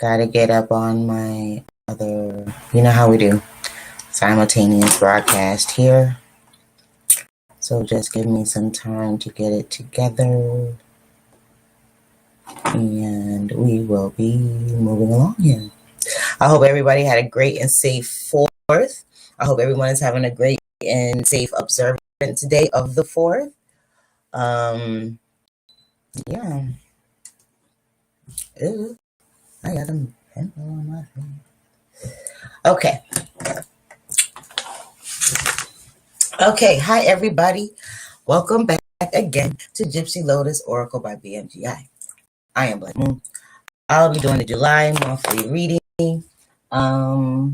Gotta get up on my other, you know how we do, simultaneous broadcast here. So just give me some time to get it together. And we will be moving along here. I hope everybody had a great and safe 4th. I hope everyone is having a great and safe observance today of the 4th. Yeah. Ooh, I got a pimple on my face. Okay. Okay. Hi, everybody. Welcome back again to Gypsy Lotus Oracle by BMGI. I am Black Moon. I'll be doing the July monthly reading. So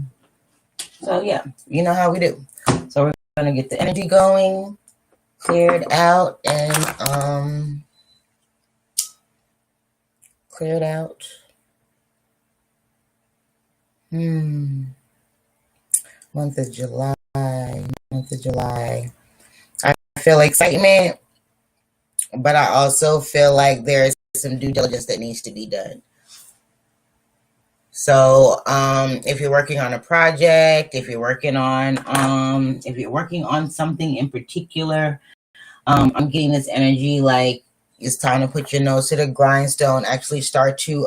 yeah, you know how we do. So we're gonna get the energy going, cleared out, and cleared out. Month of July. I feel excitement, but I also feel like there's some due diligence that needs to be done. So if you're working on a project, if you're working on something in particular, I'm getting this energy like it's time to put your nose to the grindstone, actually start to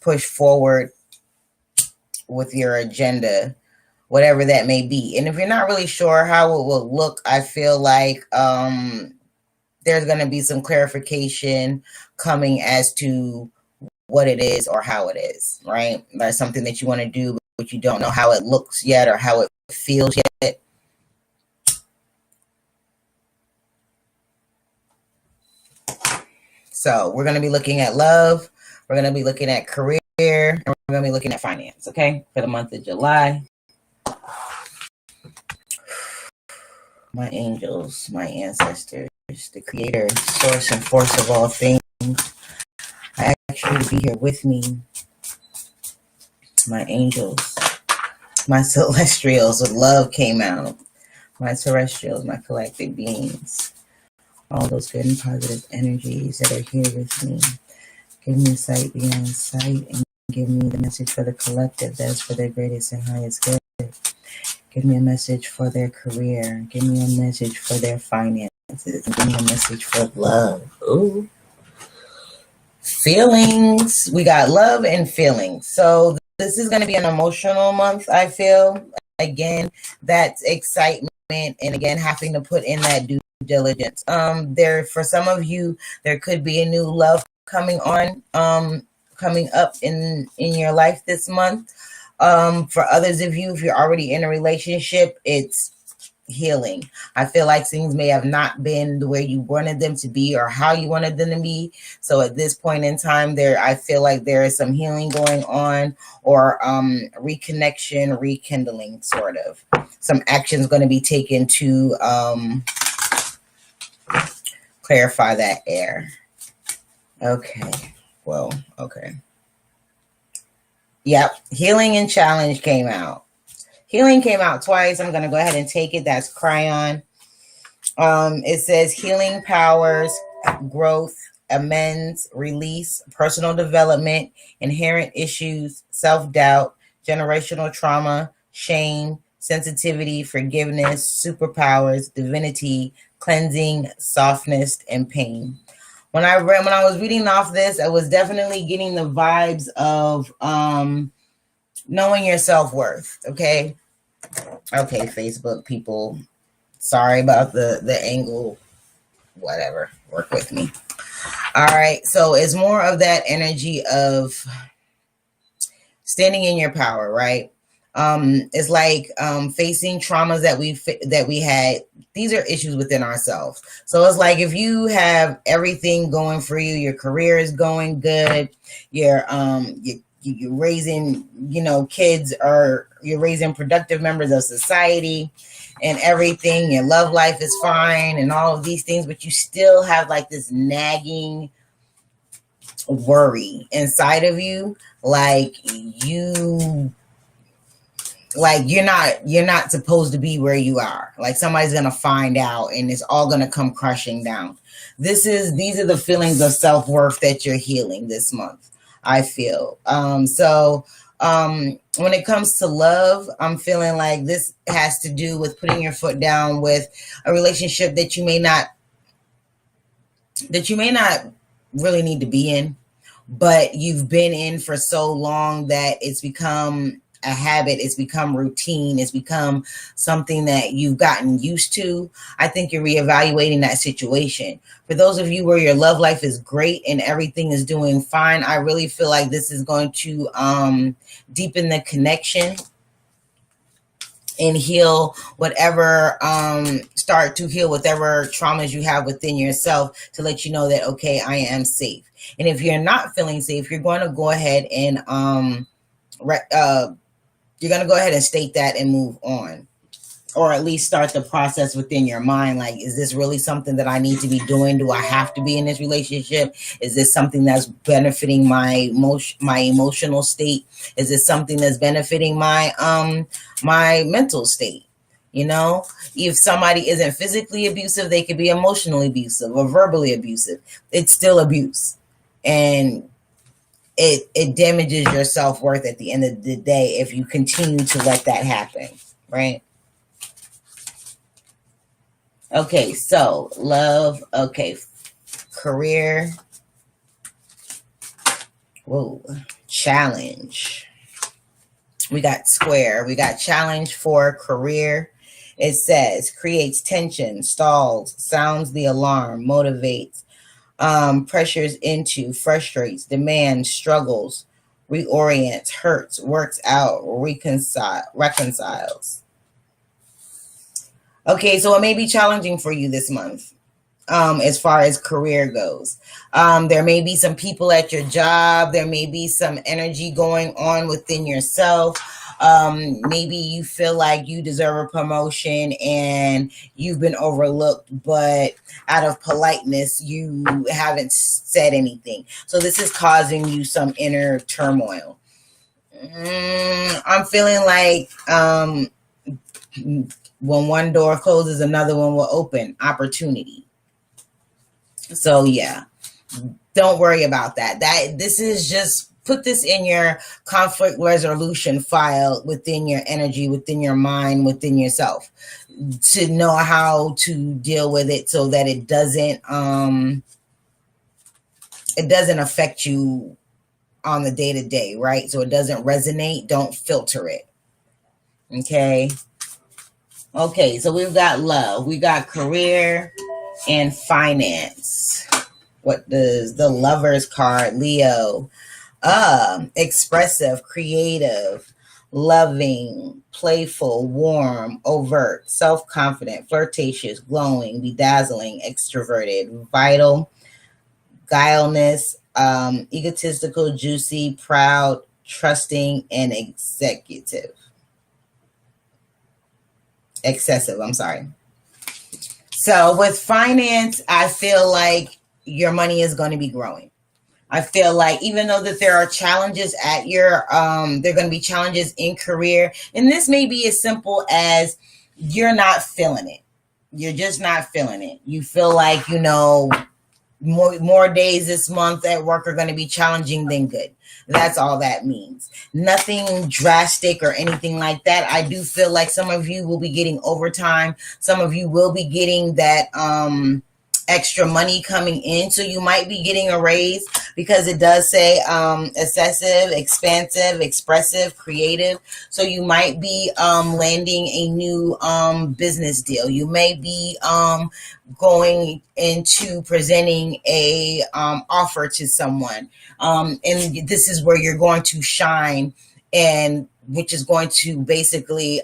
push forward with your agenda, whatever that may be. And if you're not really sure how it will look, I feel like there's going to be some clarification coming as to what it is or how it is, right? That's something that you want to do, but you don't know how it looks yet or how it feels yet. So we're going to be looking at love. We're going to be looking at career. And we're going to be looking at finance, okay? For the month of July. My angels, my ancestors, the creator, source, and force of all things. I ask you to be here with me. My angels, my celestials with love came out. My terrestrials, my collective beings. All those good and positive energies that are here with me. Give me sight beyond sight and give me the message for the collective that's for their greatest and highest good. Give me a message for their career. Give me a message for their finances. Give me a message for love. Ooh. Feelings. We got love and feelings. So this is going to be an emotional month, I feel. Again, that's excitement and again, having to put in that due diligence. For some of you, there could be a new love coming up in your life this month. For others of you, if you're already in a relationship, it's healing. I feel like things may have not been the way you wanted them to be or how you wanted them to be. So at this point in time, I feel like there is some healing going on or reconnection, rekindling, sort of. Some actions going to be taken to clarify that air. Okay. Well, okay. Yep. Healing and challenge came out. Healing came out twice. I'm going to go ahead and take it. That's Cryon. It says healing powers, growth, amends, release, personal development, inherent issues, self-doubt, generational trauma, shame, sensitivity, forgiveness, superpowers, divinity, cleansing, softness, and pain. When I was reading off this, I was definitely getting the vibes of knowing your self-worth. Okay, Facebook people, sorry about the angle. Whatever, work with me. All right, so it's more of that energy of standing in your power, right? It's like facing traumas that we had. These are issues within ourselves. So it's like if you have everything going for you, your career is going good, you're raising, kids, or you're raising productive members of society and everything, your love life is fine and all of these things, but you still have like this nagging worry inside of you, you're not supposed to be where you are. Like somebody's gonna find out and it's all gonna come crushing down. These are the feelings of self-worth that you're healing this month. I feel. When it comes to love, I'm feeling like this has to do with putting your foot down with a relationship that you may not really need to be in, but you've been in for so long that it's become a habit, it's become routine, it's become something that you've gotten used to. I think you're reevaluating that situation. For those of you where your love life is great and everything is doing fine, I really feel like this is going to deepen the connection and heal whatever, start to heal whatever traumas you have within yourself, to let you know that, okay, I am safe. And if you're not feeling safe, you're going to go ahead and state that and move on, or at least start the process within your mind. Like, is this really something that I need to be doing? Do I have to be in this relationship? Is this something that's benefiting my emotional state? Is this something that's benefiting my mental state? You know, if somebody isn't physically abusive, they could be emotionally abusive or verbally abusive. It's still abuse. And it damages your self-worth at the end of the day if you continue to let that happen, right? Okay, so love, okay, career, whoa, challenge. We got square, we got challenge for career. It says creates tension, stalls, sounds the alarm, motivates, pressures into, frustrates, struggles, reorients, hurts, works out, reconciles. Okay, so it may be challenging for you this month, as far as career goes. There may be some people at your job. There may be some energy going on within yourself. Maybe you feel like you deserve a promotion and you've been overlooked, but out of politeness, you haven't said anything. So this is causing you some inner turmoil. I'm feeling like when one door closes, another one will open. Opportunity. So yeah, don't worry about that. This is just, put this in your conflict resolution file within your energy, within your mind, within yourself, to know how to deal with it so that it doesn't affect you on the day-to-day, right? So it doesn't resonate. Don't filter it. Okay. Okay, so we've got love, we got career and finance. What does the Lovers card, Leo? Expressive, creative, loving, playful, warm, overt, self-confident, flirtatious, glowing, bedazzling, extroverted, vital, guileless, egotistical, juicy, proud, trusting, and excessive, I'm sorry. So with finance, I feel like your money is going to be growing. I feel like even though that there are challenges at your, there are going to be challenges in career. And this may be as simple as you're not feeling it. You're just not feeling it. You feel like, you know, more days this month at work are going to be challenging than good. That's all that means. Nothing drastic or anything like that. I do feel like some of you will be getting overtime. Some of you will be getting that extra money coming in. So you might be getting a raise, because it does say excessive, expansive, expressive, creative. So you might be landing a new business deal. You may be going into presenting a offer to someone, and this is where you're going to shine, and which is going to basically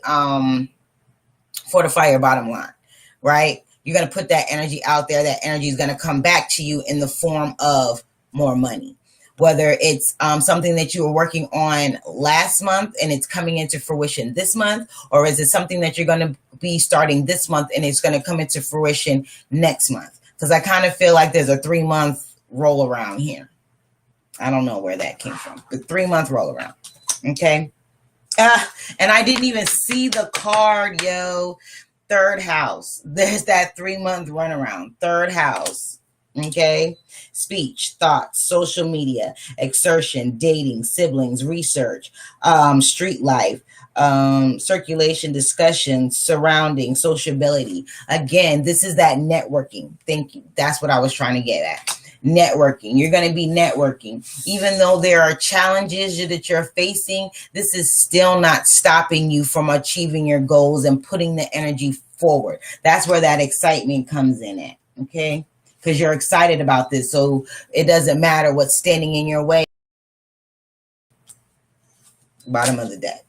fortify your bottom line, right? You're going to put that energy out there. That energy is going to come back to you in the form of more money. Whether it's something that you were working on last month and it's coming into fruition this month, or is it something that you're going to be starting this month and it's going to come into fruition next month? Because I kind of feel like there's a 3-month roll around here. I don't know where that came from. The 3-month roll around. Okay. And I didn't even see the card, yo. Third house. There's that 3-month runaround. Third house. Okay. Speech, thoughts, social media, exertion, dating, siblings, research, street life, circulation, discussion, surrounding, sociability. Again, this is that networking. Thank you. That's what I was trying to get at. Networking. You're going to be networking. Even though there are challenges that you're facing, this is still not stopping you from achieving your goals and putting the energy forward. That's where that excitement comes in at. Okay. Because you're excited about this. So it doesn't matter what's standing in your way. Bottom of the deck.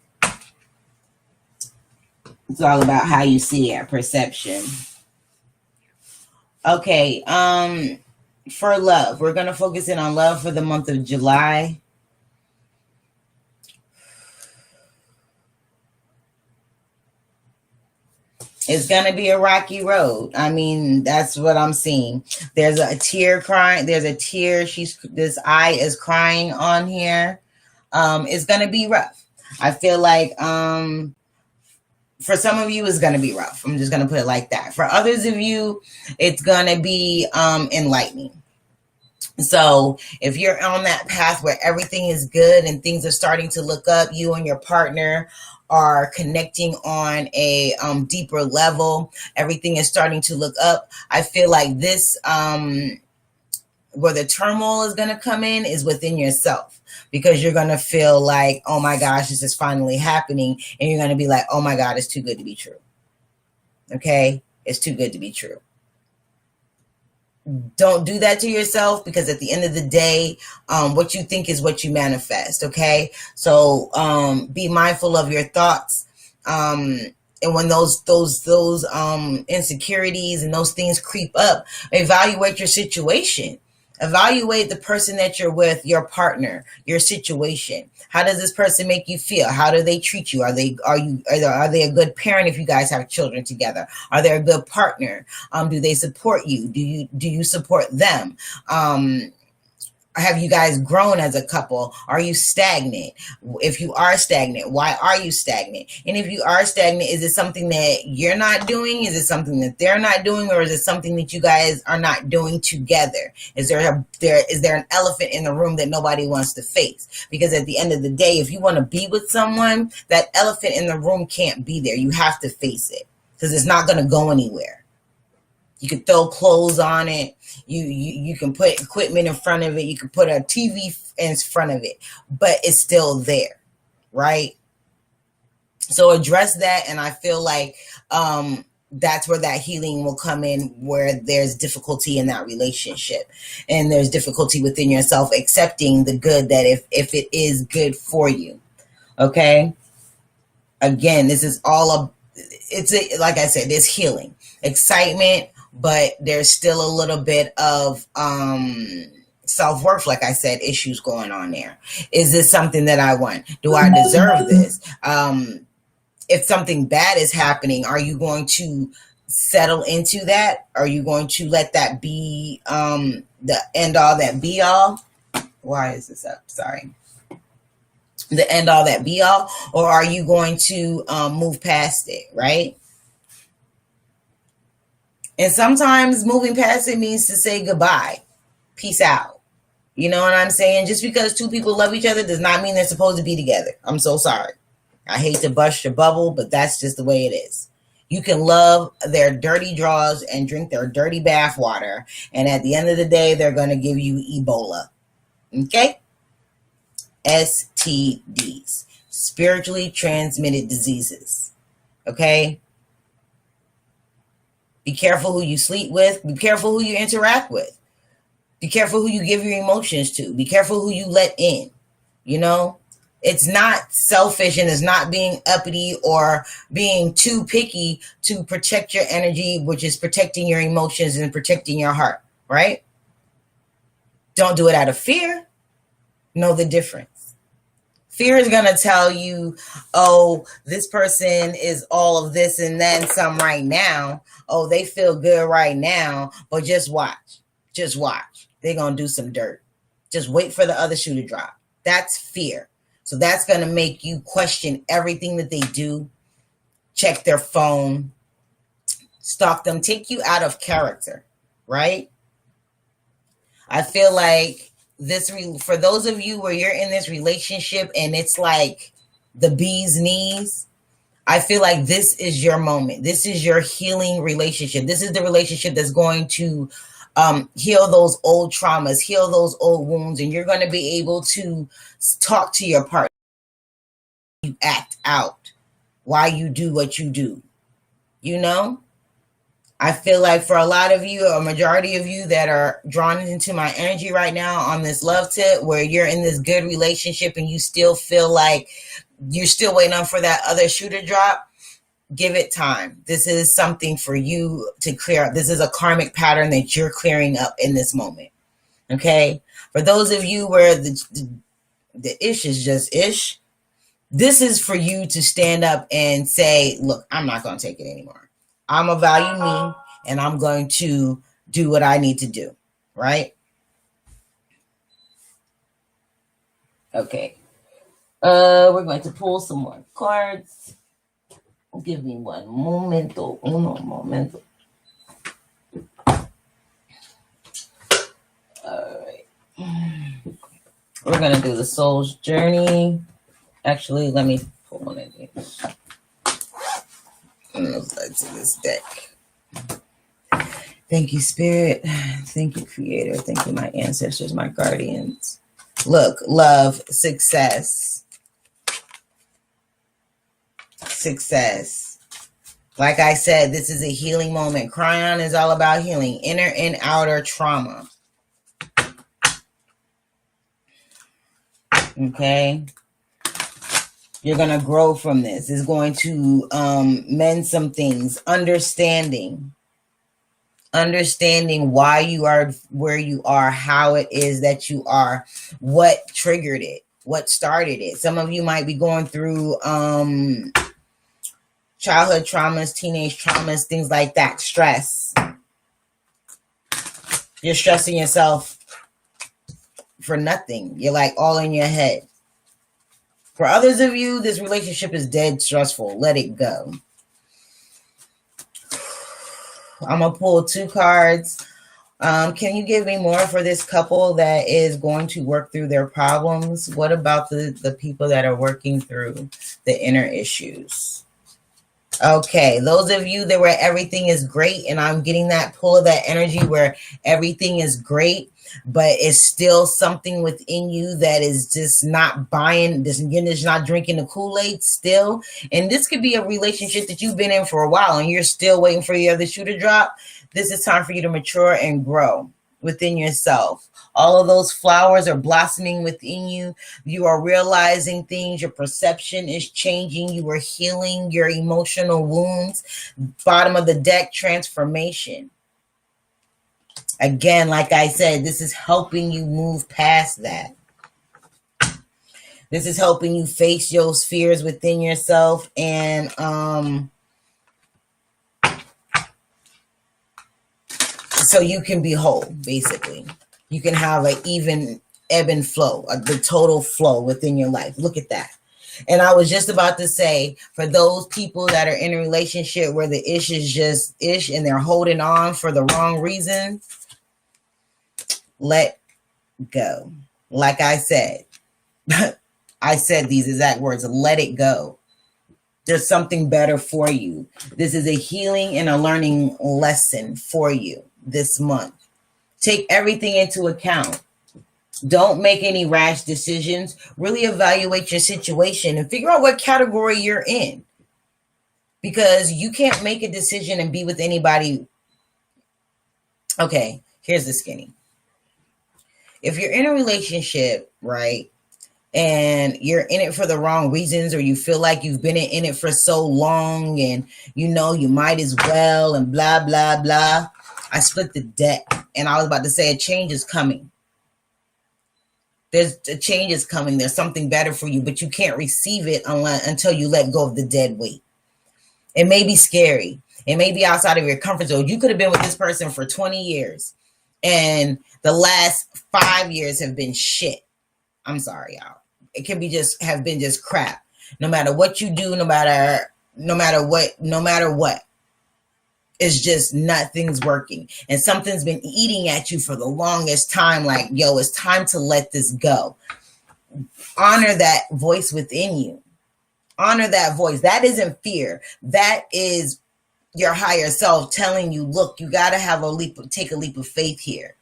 It's all about how you see it, perception. Okay, for love, we're going to focus in on love for the month of July. It's going to be a rocky road. I mean, that's what I'm seeing. There's a tear crying. There's a tear. This eye is crying on here. It's going to be rough. I feel like, for some of you, it's going to be rough. I'm just going to put it like that. For others of you, it's going to be, enlightening. So if you're on that path where everything is good and things are starting to look up, you and your partner are connecting on a deeper level, everything is starting to look up. I feel like this, where the turmoil is going to come in is within yourself, because you're going to feel like, oh my gosh, this is finally happening. And you're going to be like, oh my God, it's too good to be true. Okay. It's too good to be true. Don't do that to yourself, because at the end of the day, what you think is what you manifest. Okay. So, be mindful of your thoughts. And when those insecurities and those things creep up, evaluate your situation. Evaluate the person that you're with, your partner, your situation. How does this person make you feel? How do they treat you? Are they a good parent if you guys have children together? Are they a good partner? Do they support you? Do you support them? Have you guys grown as a couple? Are you stagnant? If you are stagnant, why are you stagnant? And if you are stagnant, is it something that you're not doing? Is it something that they're not doing? Or is it something that you guys are not doing together? Is there an elephant in the room that nobody wants to face? Because at the end of the day, if you want to be with someone, that elephant in the room can't be there. You have to face it, because it's not going to go anywhere. You can throw clothes on it. You can put equipment in front of it. You can put a TV in front of it, but it's still there, right? So address that, and I feel like that's where that healing will come in, where there's difficulty in that relationship, and there's difficulty within yourself accepting the good, that if it is good for you, okay? Again, this is all like I said, there's healing, excitement, but there's still a little bit of self-worth, like I said, issues going on there. Is this something that I want? Do I deserve this? If something bad is happening, are you going to settle into that? Are you going to let that be the end all that be all? Why is this up? Sorry. The end all that be all? Or are you going to move past it, right? And sometimes moving past it means to say goodbye. Peace out. You know what I'm saying? Just because two people love each other does not mean they're supposed to be together. I'm so sorry. I hate to bust your bubble, but that's just the way it is. You can love their dirty drawers and drink their dirty bath water, and at the end of the day, they're going to give you Ebola. Okay? STDs. Spiritually transmitted diseases. Okay? Be careful who you sleep with. Be careful who you interact with. Be careful who you give your emotions to. Be careful who you let in. You know, it's not selfish, and it's not being uppity or being too picky to protect your energy, which is protecting your emotions and protecting your heart, right? Don't do it out of fear. Know the difference. Fear is going to tell you, oh, this person is all of this and then some right now. Oh, they feel good right now, but just watch. Just watch. They're going to do some dirt. Just wait for the other shoe to drop. That's fear. So that's going to make you question everything that they do, check their phone, stalk them, take you out of character, right? I feel like for those of you where you're in this relationship and it's like the bee's knees, I feel like this is your moment. This is your healing relationship. This is the relationship that's going to heal those old traumas, heal those old wounds, and you're going to be able to talk to your partner. You act out why you do what you do. You know? I feel like for a lot of you, a majority of you that are drawn into my energy right now on this love tip, where you're in this good relationship and you still feel like you're still waiting on for that other shoe to drop, give it time. This is something for you to clear up. This is a karmic pattern that you're clearing up in this moment. Okay? For those of you where the ish is just ish, this is for you to stand up and say, look, I'm not going to take it anymore. I'm a value me, and I'm going to do what I need to do, right? Okay. We're going to pull some more cards. Give me one momento, uno momento. All right. We're going to do the soul's journey. Actually, let me pull one of these. Let's do this deck. Thank you, Spirit. Thank you, Creator. Thank you, my ancestors, my guardians. Look, love, success. Success. Like I said, this is a healing moment. Cryon is all about healing. Inner and outer trauma. Okay? You're going to grow from this. It's going to mend some things. Understanding why you are where you are, how it is that you are, what triggered it, what started it. Some of you might be going through childhood traumas, teenage traumas, things like that. Stress. You're stressing yourself for nothing. You're like all in your head. For others of you, this relationship is dead stressful. Let it go. I'm going to pull 2 cards. Can you give me more for this couple that is going to work through their problems? What about the people that are working through the inner issues? Okay, those of you that where everything is great, and I'm getting that pull of that energy where everything is great, but it's still something within you that is just not buying, just not drinking the Kool-Aid still. And this could be a relationship that you've been in for a while and you're still waiting for the other shoe to drop. This is time for you to mature and grow within yourself. All of those flowers are blossoming within you. You are realizing things. Your perception is changing. You are healing your emotional wounds. Bottom of the deck, transformation. Again, like I said, this is helping you move past that. This is helping you face your fears within yourself and so you can be whole, basically. You can have an even ebb and flow, the total flow within your life. Look at that. And I was just about to say, for those people that are in a relationship where the ish is just ish and they're holding on for the wrong reasons, let go. Like I said, I said these exact words, let it go. There's something better for you. This is a healing and a learning lesson for you this month. Take everything into account. Don't make any rash decisions. Really evaluate your situation and figure out what category you're in. Because you can't make a decision and be with anybody. Okay, here's the skinny. If you're in a relationship, right, and you're in it for the wrong reasons, or you feel like you've been in it for so long and you know you might as well and blah, blah, blah. I split the deck and I was about to say a change is coming. There's a change is coming. There's something better for you, but you can't receive it until you let go of the dead weight. It may be scary. It may be outside of your comfort zone. You could have been with this person for 20 years and the last 5 years have been shit. I'm sorry, y'all. It can be have been just crap. No matter what you do, no matter what. It's just nothing's working. And something's been eating at you for the longest time. Like, yo, it's time to let this go. Honor that voice within you. Honor that voice. That isn't fear. That is your higher self telling you, look, you got to have take a leap of faith here.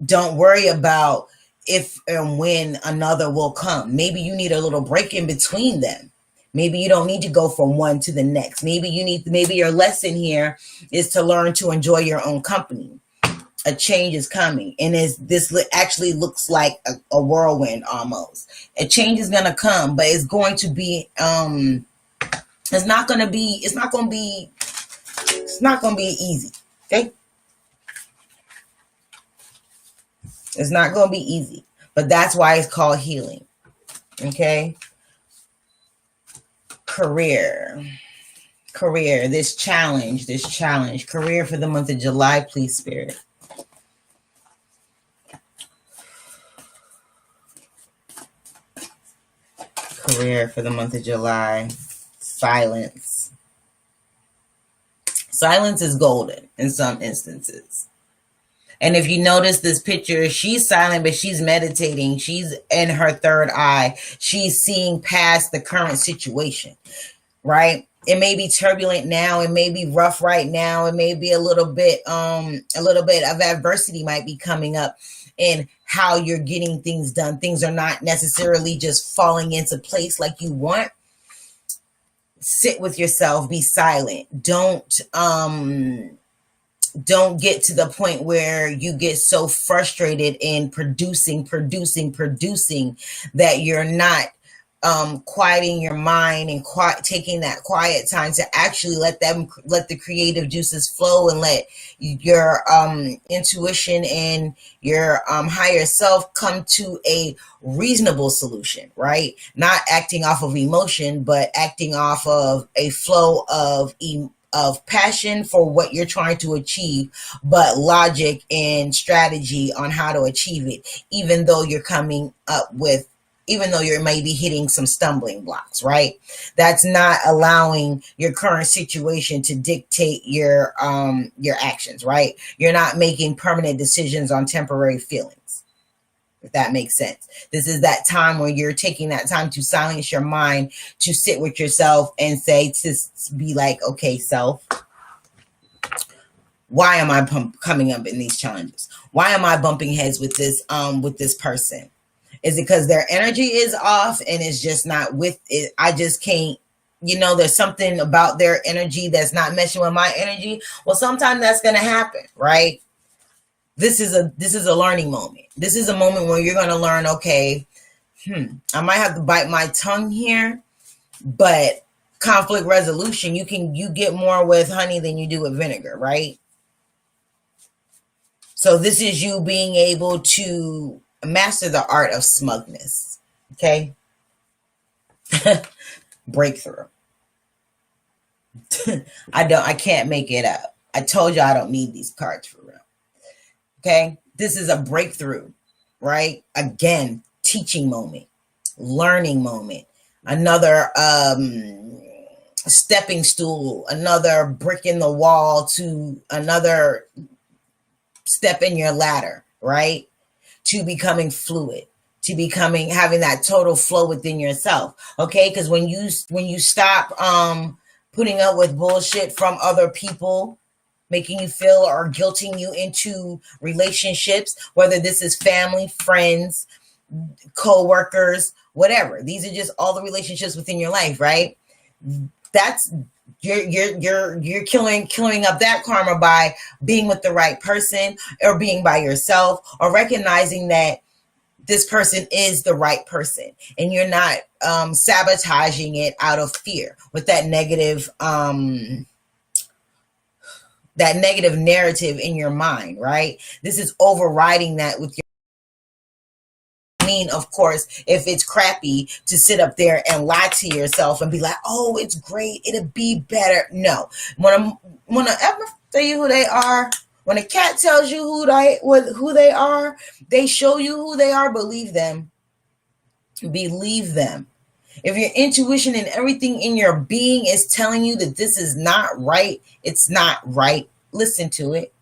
Don't worry about if and when another will come. Maybe you need a little break in between them. Maybe you don't need to go from one to the next. Maybe your lesson here is to learn to enjoy your own company. A change is coming, and this actually looks like a whirlwind almost. A change is gonna come, but it's going to be it's not gonna be easy. Okay, it's not gonna be easy, but that's why it's called healing. Okay. Career, this challenge, career for the month of July, please, Spirit. Career for the month of July. Silence. Silence is golden in some instances. And if you notice this picture, she's silent, but she's meditating. She's in her third eye. She's seeing past the current situation, right? It may be turbulent now. It may be rough right now. It may be a little bit of adversity might be coming up in how you're getting things done. Things are not necessarily just falling into place like you want. Sit with yourself. Be silent. Don't get to the point where you get so frustrated in producing that you're not quieting your mind and taking that quiet time to actually let the creative juices flow and let your intuition and your higher self come to a reasonable solution, right? Not acting off of emotion, but acting off of a flow of passion for what you're trying to achieve, but logic and strategy on how to achieve it, even though you may be hitting some stumbling blocks, right? That's not allowing your current situation to dictate your actions, right? You're not making permanent decisions on temporary feelings, if that makes sense. This is that time where you're taking that time to silence your mind, to sit with yourself and be like, okay, self, why am I coming up in these challenges? Why am I bumping heads with this person? Is it because their energy is off and it's just not with it? I just can't, there's something about their energy that's not meshing with my energy. Well, sometimes that's going to happen, right? This is a learning moment. This is a moment where you're going to learn, okay, I might have to bite my tongue here, but conflict resolution, you get more with honey than you do with vinegar, right? So this is you being able to master the art of smugness. Okay. Breakthrough. I can't make it up. I told you I don't need these cards for real. Okay. This is a breakthrough, right? Again, teaching moment, learning moment, another stepping stool, another brick in the wall to another step in your ladder, right? To becoming fluid, to having that total flow within yourself. Okay. Because when you stop putting up with bullshit from other people, making you feel or guilting you into relationships, whether this is family, friends, co-workers, whatever. These are just all the relationships within your life, right? That's you're killing up that karma by being with the right person or being by yourself or recognizing that this person is the right person and you're not sabotaging it out of fear with that negative narrative in your mind, right? This is overriding that with your of course, if it's crappy to sit up there and lie to yourself and be like, oh, it's great, it'll be better. No. When I tell you who they are, when a cat tells you who they are, they show you who they are. Believe them. If your intuition and everything in your being is telling you that this is not right, it's not right. Listen to it.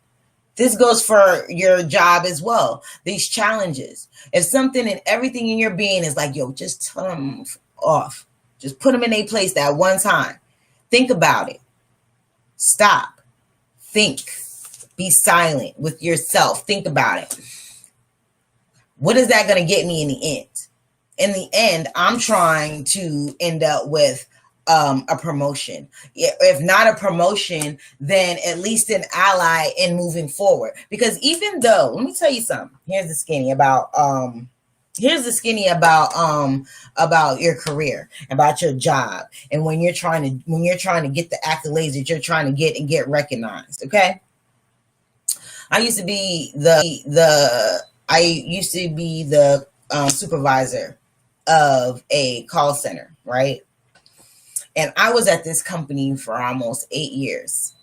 This goes for your job as well. These challenges. If something and everything in your being is like, yo, just tell them off. Just put them in a place that one time. Think about it. Stop. Think. Be silent with yourself. Think about it. What is that going to get me in the end? In the end, I'm trying to end up with a promotion. If not a promotion, then at least an ally in moving forward. Because even though, let me tell you something. Here's the skinny about your career, about your job, and when you're trying to get the accolades that you're trying to get and get recognized. Okay. I used to be the supervisor of a call center, right? And I was at this company for almost 8 years.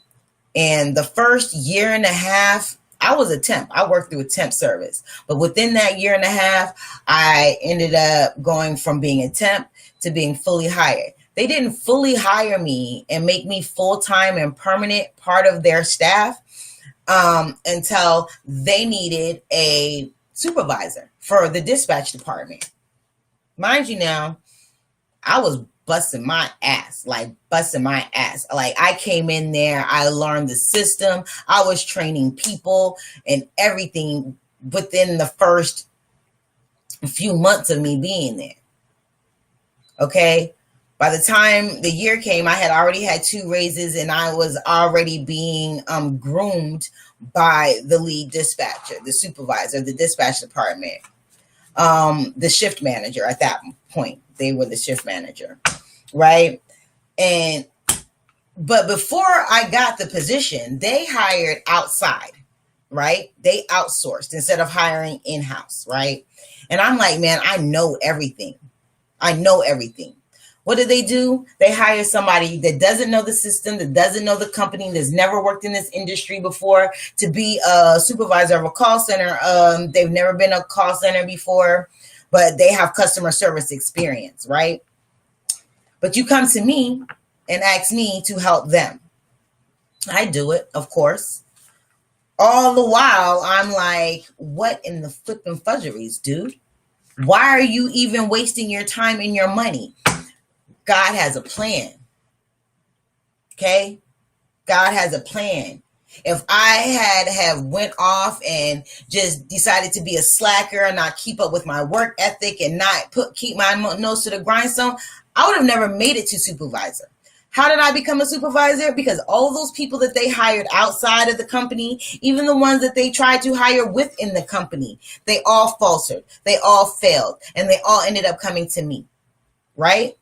And the first year and a half, I was a temp. I worked through a temp service. But within that year and a half, I ended up going from being a temp to being fully hired. They didn't fully hire me and make me full-time and permanent part of their staff until they needed a supervisor for the dispatch department. Mind you now, I was busting my ass. Like I came in there, I learned the system, I was training people and everything within the first few months of me being there. Okay. By the time the year came, I had already had 2 raises and I was already being groomed by the lead dispatcher, the supervisor, the dispatch department, the shift manager at that point. They were the shift manager, right? But before I got the position, they hired outside, right? They outsourced instead of hiring in-house, right? And I'm like, man, I know everything. What do? They hire somebody that doesn't know the system, that doesn't know the company, that's never worked in this industry before to be a supervisor of a call center. They've never been a call center before, but they have customer service experience, right? But you come to me and ask me to help them. I do it, of course. All the while, I'm like, what in the flipping fudgeries, dude? Why are you even wasting your time and your money? God has a plan. Okay? God has a plan. If I have went off and just decided to be a slacker and not keep up with my work ethic and not keep my nose to the grindstone, I would have never made it to supervisor. How did I become a supervisor? Because all those people that they hired outside of the company, even the ones that they tried to hire within the company, they all faltered. They all failed. And they all ended up coming to me. Right?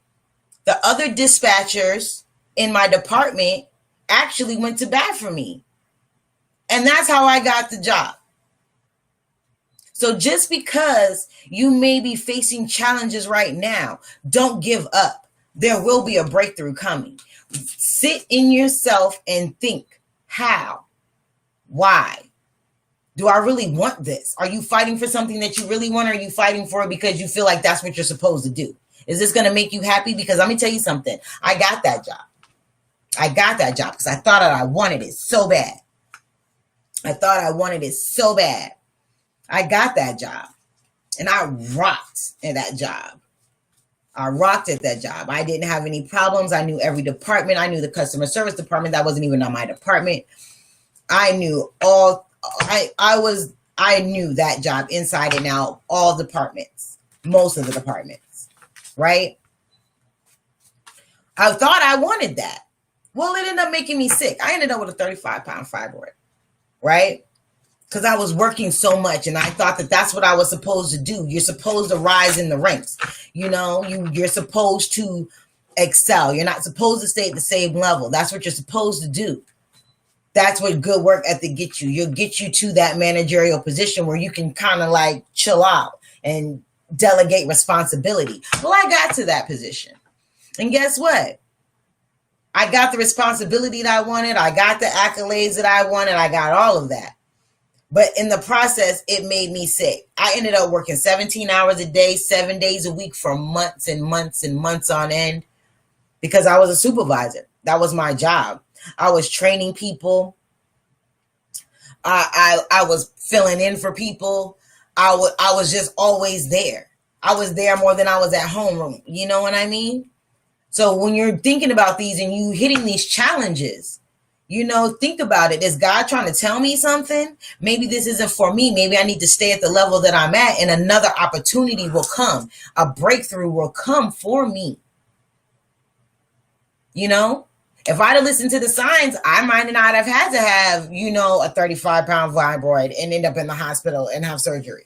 The other dispatchers in my department actually went to bat for me. And that's how I got the job. So just because you may be facing challenges right now, don't give up. There will be a breakthrough coming. Sit in yourself and think, how? Why? Do I really want this? Are you fighting for something that you really want? Or are you fighting for it because you feel like that's what you're supposed to do? Is this going to make you happy? Because let me tell you something. I got that job. Because I thought I wanted it so bad. I got that job. And I rocked at that job. I didn't have any problems. I knew every department. I knew the customer service department. That wasn't even on my department. I knew I knew that job inside and out, all departments, most of the departments. Right? I thought I wanted that. Well, it ended up making me sick. I ended up with a 35-pound fibroid, right? Because I was working so much and I thought that that's what I was supposed to do. You're supposed to rise in the ranks. You know, you're supposed to excel. You're not supposed to stay at the same level. That's what you're supposed to do. That's what good work ethic gets you. You'll get you to that managerial position where you can kind of like chill out and delegate responsibility. Well, I got to that position. And guess what? I got the responsibility that I wanted. I got the accolades that I wanted. I got all of that. But in the process, it made me sick. I ended up working 17 hours a day, 7 days a week for months and months and months on end because I was a supervisor. That was my job. I was training people. I was filling in for people. I was just always there. I was there more than I was at home. You know what I mean? So when you're thinking about these and you hitting these challenges, think about it. Is God trying to tell me something? Maybe this isn't for me. Maybe I need to stay at the level that I'm at and another opportunity will come. A breakthrough will come for me. If I'd have listened to the signs, I might not have had to have, a 35-pound fibroid and end up in the hospital and have surgery.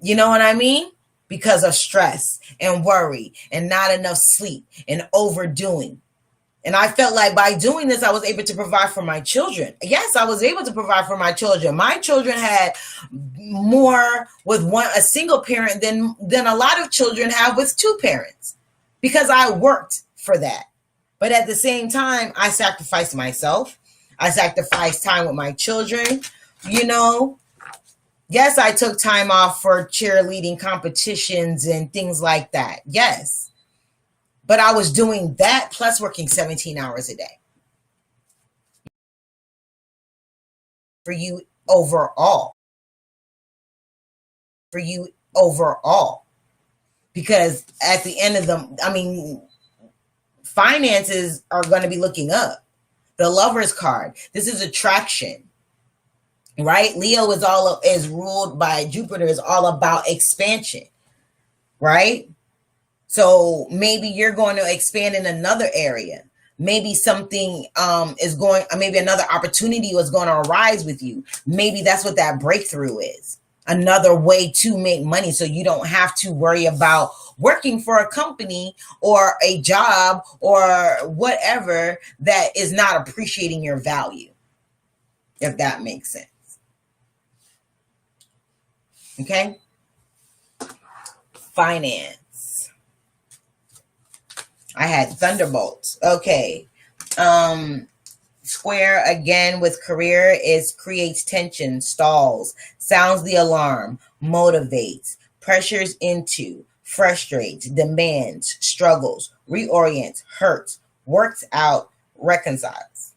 You know what I mean? Because of stress and worry and not enough sleep and overdoing. And I felt like by doing this, I was able to provide for my children. Yes, I was able to provide for my children. My children had more with a single parent than a lot of children have with two parents because I worked for that. But at the same time, I sacrificed myself. I sacrificed time with my children. Yes, I took time off for cheerleading competitions and things like that. Yes. But I was doing that plus working 17 hours a day. For you overall. Because at the end of finances are going to be looking up. The Lover's card. This is attraction. Right? Leo is ruled by Jupiter, is all about expansion. Right? So maybe you're going to expand in another area. Maybe something maybe another opportunity was going to arise with you. Maybe that's what that breakthrough is. Another way to make money so you don't have to worry about working for a company or a job or whatever that is not appreciating your value. If that makes sense. Okay? Finance. I had thunderbolts. Okay. Square again with career is creates tension, stalls, sounds the alarm, motivates, pressures into, frustrates, demands, struggles, reorients, hurts, works out, reconciles.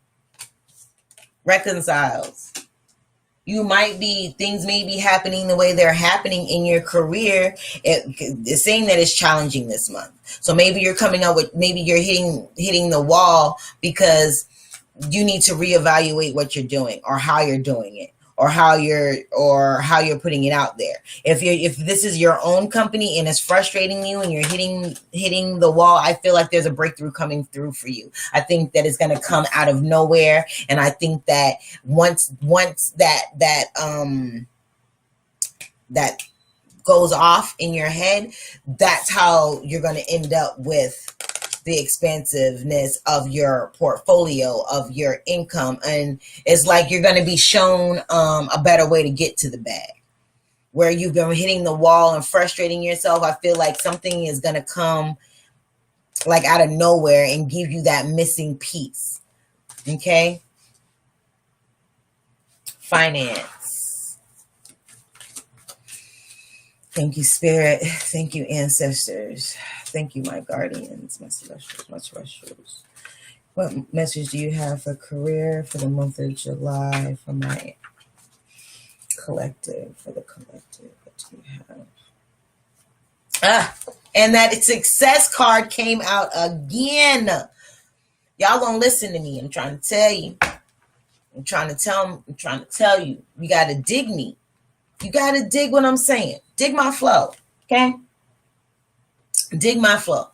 Things may be happening the way they're happening in your career. It's saying that it's challenging this month. So maybe you're hitting the wall because you need to reevaluate what you're doing or how you're doing it or how you're putting it out there. If this is your own company and it's frustrating you and you're hitting the wall, I feel like there's a breakthrough coming through for you. I think that it's going to come out of nowhere, and I think that once that goes off in your head, that's how you're going to end up with the expansiveness of your portfolio, of your income. And it's like you're going to be shown a better way to get to the bag. Where you've been hitting the wall and frustrating yourself, I feel like something is going to come like out of nowhere and give you that missing piece. Okay? Finance. Thank you, Spirit. Thank you, ancestors. Thank you, my guardians, my celestials, my terrestrials. What message do you have for career for the month of July for my collective? For the collective, what do you have? And that success card came out again. Y'all gonna listen to me. I'm trying to tell you. I'm trying to tell you. You gotta dig me. You gotta dig what I'm saying. Dig my flow. Okay? Dig my flow.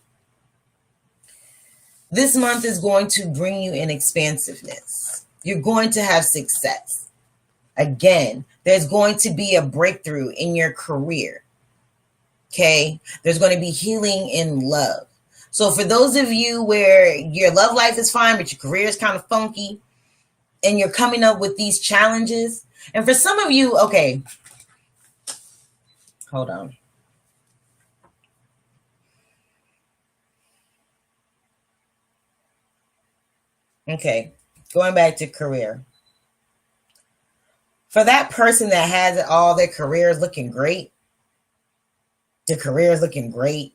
This month is going to bring you in expansiveness. You're going to have success. Again, there's going to be a breakthrough in your career. Okay? There's going to be healing in love. So for those of you where your love life is fine, but your career is kind of funky, and you're coming up with these challenges, and for some of you, okay, hold on. Okay, going back to career. For that person that has it all, their career is looking great. Their career is looking great.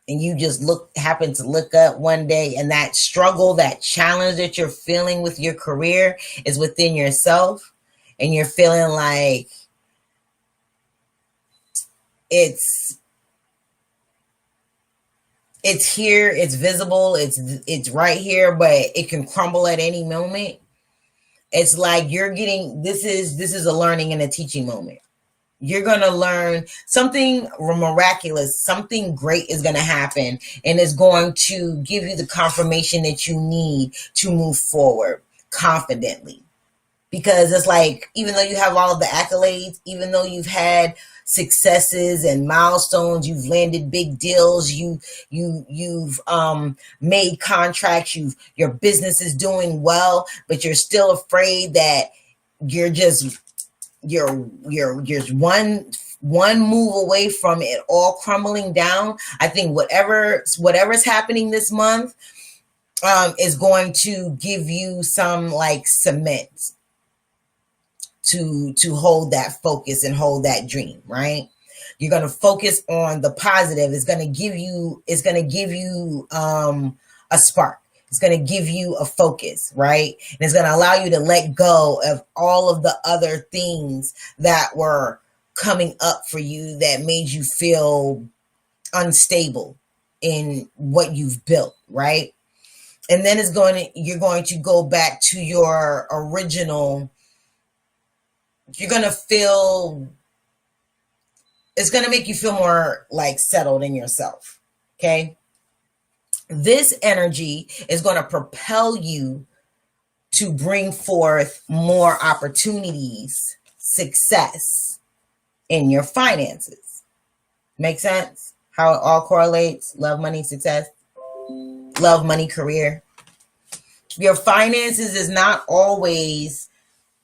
And you just happen to look up one day, and that struggle, that challenge that you're feeling with your career is within yourself, and you're feeling like it's here, it's visible, it's right here, but it can crumble at any moment. It's like you're getting, this is a learning and a teaching moment. You're going to learn something miraculous, something great is going to happen, and it's going to give you the confirmation that you need to move forward confidently. Because it's like, even though you have all of the accolades, even though you've had successes and milestones, you've landed big deals, you've made contracts, your business is doing well, but you're still afraid that you're just one move away from it all crumbling down. I think whatever's happening this month is going to give you some like cement to hold that focus and hold that dream, right? You're going to focus on the positive. It's going to give you a spark. It's going to give you a focus, right? And it's going to allow you to let go of all of the other things that were coming up for you that made you feel unstable in what you've built, right? And then you're going to go back to your original. You're going to feel, it's going to make you feel more like settled in yourself. Okay. This energy is going to propel you to bring forth more opportunities, success in your finances. Make sense? How it all correlates? Love, money, success. Love, money, career. Your finances is not always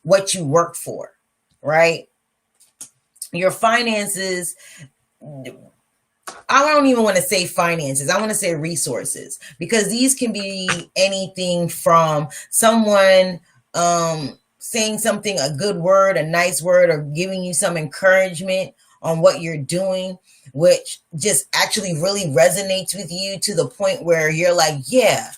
what you work for, right? Your finances, I don't even want to say finances. I want to say resources, because these can be anything from someone saying something, a good word, a nice word, or giving you some encouragement on what you're doing, which just actually really resonates with you to the point where you're like, yeah,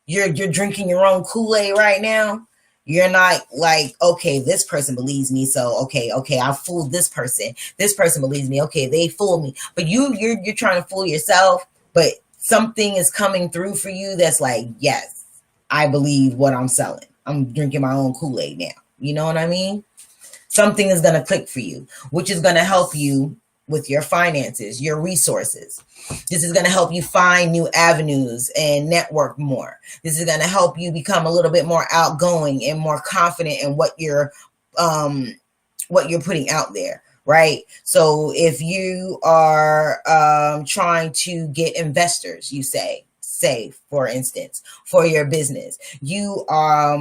you're drinking your own Kool-Aid right now. You're not like, okay, this person believes me, so okay, I fooled this person. This person believes me. Okay, they fooled me. But you're trying to fool yourself, but something is coming through for you that's like, yes, I believe what I'm selling. I'm drinking my own Kool-Aid now. You know what I mean? Something is going to click for you, which is going to help you with your finances, your resources. This is going to help you find new avenues and network more. This is going to help you become a little bit more outgoing and more confident in what you're putting out there, right? So if you are trying to get investors, you say, for instance, for your business, you are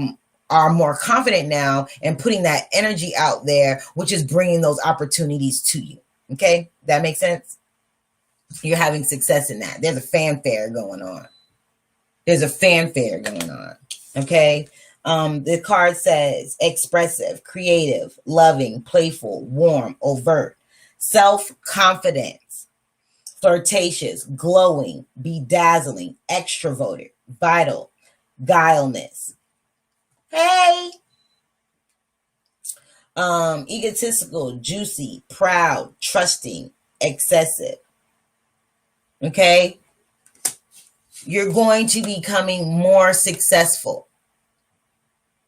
more confident now and putting that energy out there, which is bringing those opportunities to you. Okay, that makes sense? You're having success in that. There's a fanfare going on. Okay. The card says expressive, creative, loving, playful, warm, overt, self-confidence, flirtatious, glowing, bedazzling, extroverted, vital, guileless. Hey. Egotistical, juicy, proud, trusting, excessive. Okay. You're going to be becoming more successful,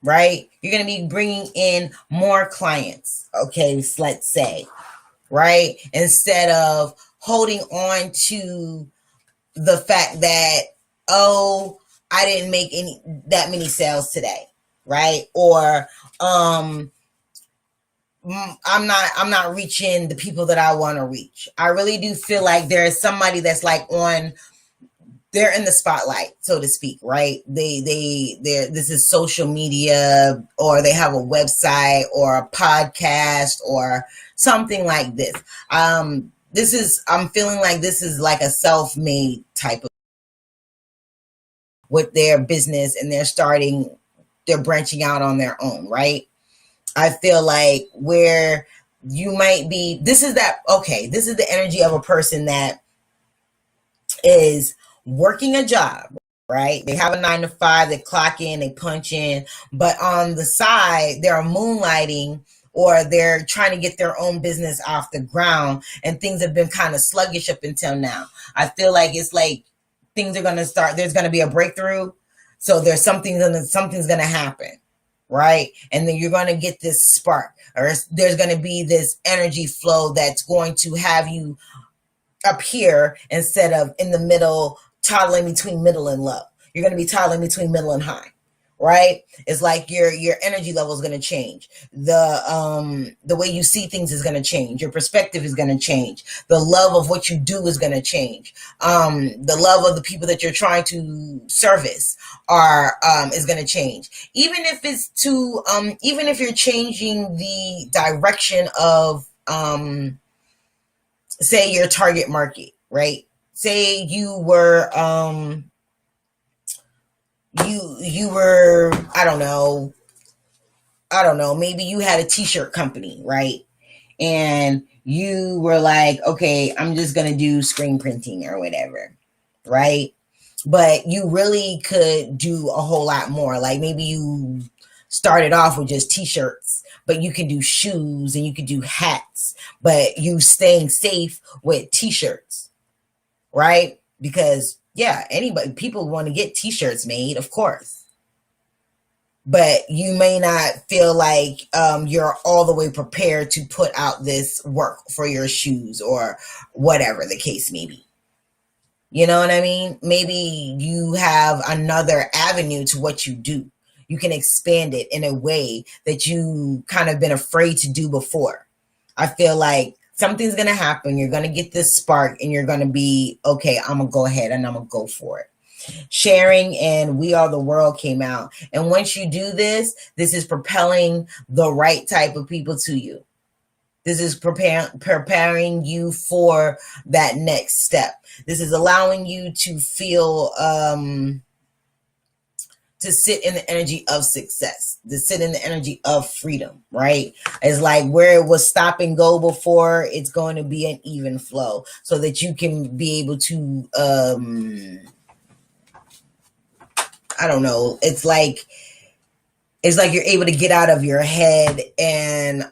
right? You're going to be bringing in more clients. Okay. Let's say, right? Instead of holding on to the fact that, oh, I didn't make that many sales today, right? Or, I'm not reaching the people that I want to reach. I really do feel like there is somebody that's like they're in the spotlight, so to speak, right? This is social media, or they have a website or a podcast or something like this. I'm feeling like this is like a self-made type of with their business, and they're branching out on their own, right? I feel like where you might be, this is the energy of a person that is working a job, right? They have a 9 to 5, they clock in, they punch in, but on the side, they're moonlighting or they're trying to get their own business off the ground, and things have been kind of sluggish up until now. I feel like it's like things are going to start, there's going to be a breakthrough. So there's something's going to happen, right? And then you're going to get this spark, or there's going to be this energy flow that's going to have you up here instead of in the middle, toddling between middle and low. You're going to be toddling between middle and high, right? It's like your energy level is going to change. The way you see things is going to change. Your perspective is going to change. The love of what you do is going to change. The love of the people that you're trying to service is going to change. Even if it's even if you're changing the direction of say your target market, right? Say you were you were I don't know, maybe you had a t-shirt company, right? And you were like, okay, I'm just gonna do screen printing or whatever, right? But you really could do a whole lot more. Like maybe you started off with just t-shirts, but you can do shoes and you can do hats, but you staying safe with t-shirts, right? Because people want to get t-shirts made, of course, but you may not feel like you're all the way prepared to put out this work for your shoes or whatever the case may be. You know what I mean? Maybe you have another avenue to what you do. You can expand it in a way that you kind of been afraid to do before. I feel like something's going to happen. You're going to get this spark and you're going to be, okay, I'm going to go ahead and I'm going to go for it. Sharing and We Are the World came out. And once you do this is propelling the right type of people to you. This is preparing you for that next step. This is allowing you to feel, to sit in the energy of success, to sit in the energy of freedom, right? It's like where it was stop and go before, it's going to be an even flow so that you can be able to, I don't know, it's like you're able to get out of your head and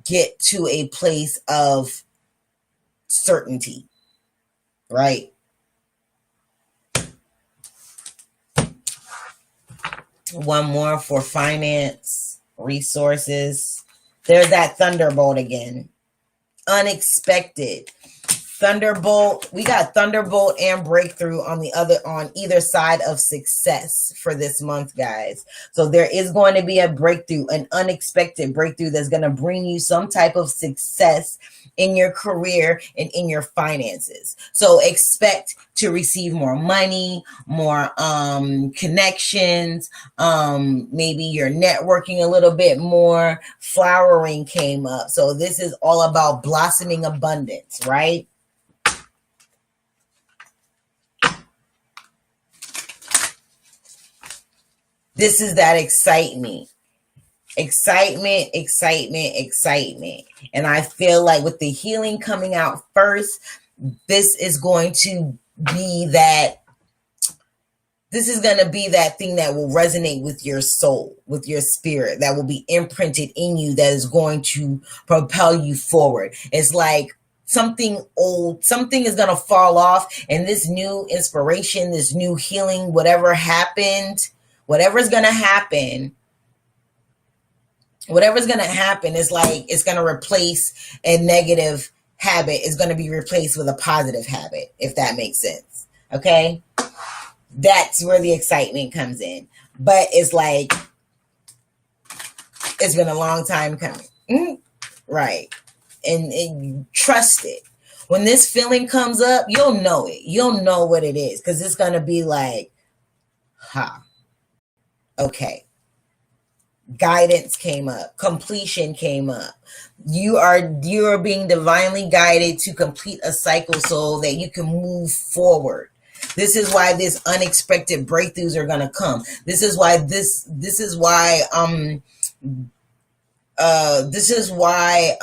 get to a place of certainty, right? One more for finance, resources. There's that thunderbolt again. Unexpected. Thunderbolt. We got thunderbolt and breakthrough on either side of success for this month, guys. So there is going to be a breakthrough, an unexpected breakthrough that's going to bring you some type of success in your career and in your finances. So expect to receive more money, more connections, maybe you're networking a little bit more. Flowering came up. So this is all about blossoming abundance, right? This is that excitement. Excitement. And I feel like with the healing coming out first, this is going to be that thing that will resonate with your soul, with your spirit, that will be imprinted in you, that is going to propel you forward. It's like something is going to fall off, and this new inspiration, this new healing, whatever's going to happen is like it's going to replace a negative habit. It's going to be replaced with a positive habit, if that makes sense. Okay? That's where the excitement comes in. But it's like it's been a long time coming. Right. And you trust it. When this feeling comes up, you'll know it. You'll know what it is, because it's going to be like, okay. Guidance came up. Completion came up. You are being divinely guided to complete a cycle so that you can move forward. This is why this unexpected breakthroughs are going to come. This is why This is why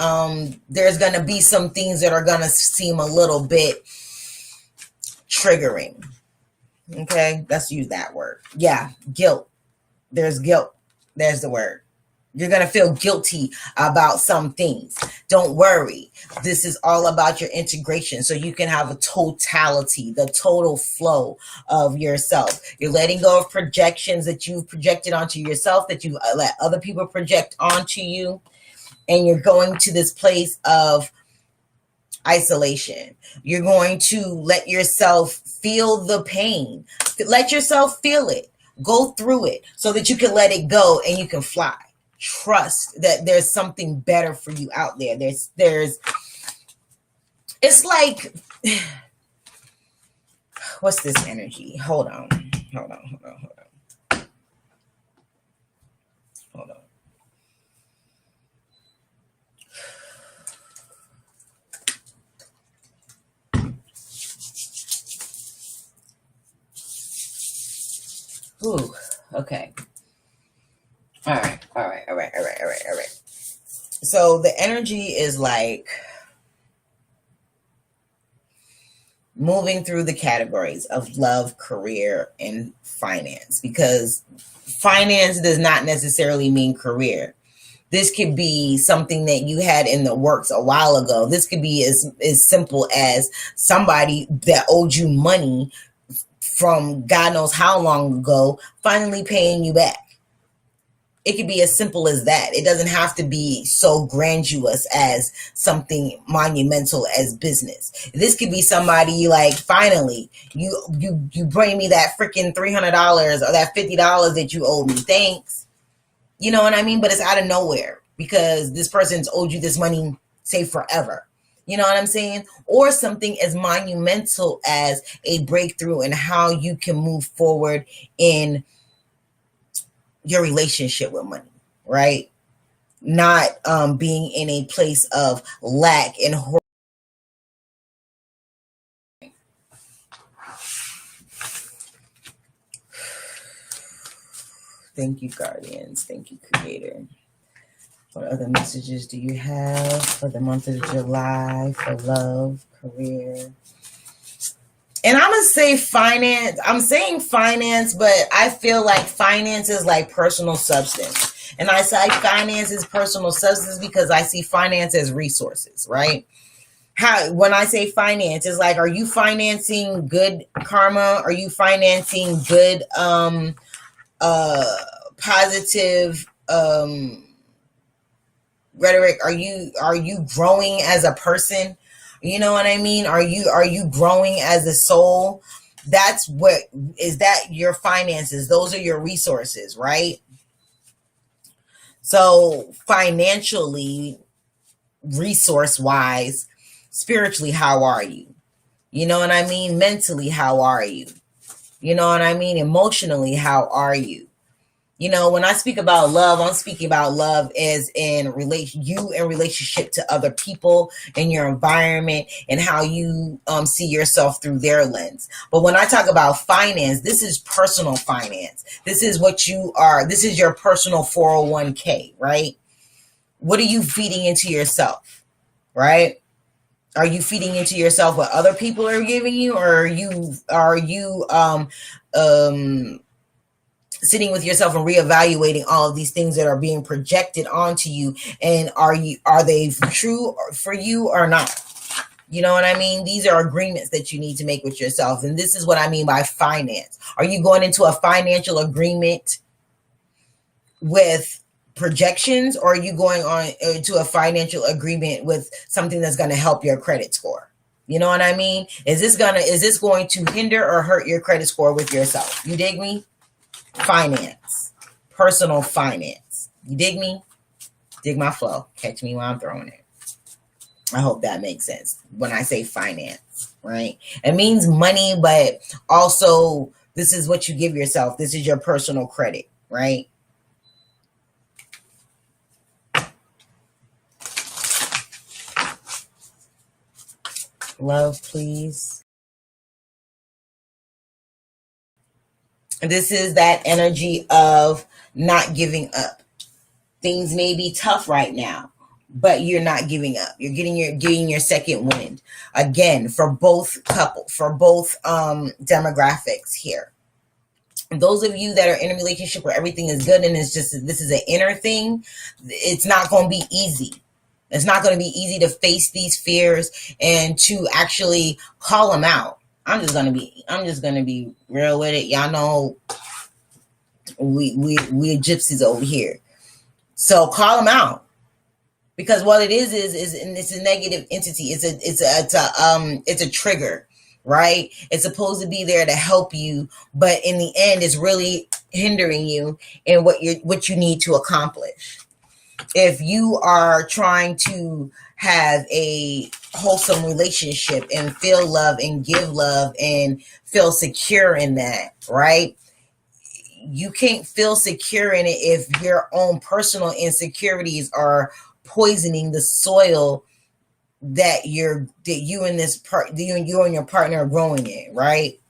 there's going to be some things that are going to seem a little bit triggering. Okay, let's use that word. Yeah, guilt. There's guilt. There's the word. You're going to feel guilty about some things. Don't worry. This is all about your integration so you can have a totality, the total flow of yourself. You're letting go of projections that you've projected onto yourself, that you let other people project onto you. And you're going to this place of isolation. You're going to let yourself feel the pain. Let yourself feel it. Go through it so that you can let it go and you can fly. Trust that there's something better for you out there. It's like, what's this energy? Hold on. Ooh, okay. All right. So the energy is like moving through the categories of love, career, and finance, because finance does not necessarily mean career. This could be something that you had in the works a while ago. This could be as simple as somebody that owed you money from God knows how long ago, finally paying you back. It could be as simple as that. It doesn't have to be so grandiose as something monumental as business. This could be somebody like, finally, you bring me that freaking $300 or that $50 that you owe me. Thanks. You know what I mean? But it's out of nowhere because this person's owed you this money, say, forever. You know what I'm saying? Or something as monumental as a breakthrough in how you can move forward in your relationship with money, right? Not being in a place of lack and horror. Thank you, Guardians. Thank you, Creator. What other messages do you have for the month of July for love, career? And I'm going to say finance. I'm saying finance, but I feel like finance is like personal substance. And I say finance is personal substance because I see finance as resources, right? When I say finance, it's like, are you financing good karma? Are you financing good, positive, rhetoric? Are you growing as a person? You know what I mean? Are you growing as a soul? That's what is that your finances. Those are your resources, right? So financially, resource wise, spiritually, how are you? You know what I mean? Mentally, how are you? You know what I mean? Emotionally, how are you? You know, when I speak about love, I'm speaking about love as in relationship to other people in your environment and how you see yourself through their lens. But when I talk about finance, this is personal finance. This is what you are. This is your personal 401k, right? What are you feeding into yourself, right? Are you feeding into yourself what other people are giving you, or are you sitting with yourself and reevaluating all of these things that are being projected onto you, and are they true for you or not? You know what I mean? These are agreements that you need to make with yourself, and this is what I mean by finance. Are you going into a financial agreement with projections, or are you going on to a financial agreement with something that's going to help your credit score? You know what I mean? Is this going to hinder or hurt your credit score with yourself? You dig me? Finance, personal finance. You dig me? Dig my flow. Catch me while I'm throwing it. I hope that makes sense when I say finance, right? It means money, but also this is what you give yourself. This is your personal credit, right? Love, please. This is that energy of not giving up. Things may be tough right now, but you're not giving up. You're getting your second wind. Again, for both demographics here. Those of you that are in a relationship where everything is good and it's just, this is an inner thing, it's not going to be easy. It's not going to be easy to face these fears and to actually call them out. I'm just going to be real with it. Y'all know we're gypsies over here. So call them out. Because what it is it's a negative entity. It's a trigger, right? It's supposed to be there to help you, but in the end, it's really hindering you in what you need to accomplish. If you are trying to have a wholesome relationship and feel love and give love and feel secure in that, right? You can't feel secure in it if your own personal insecurities are poisoning the soil that you and your partner are growing in, right?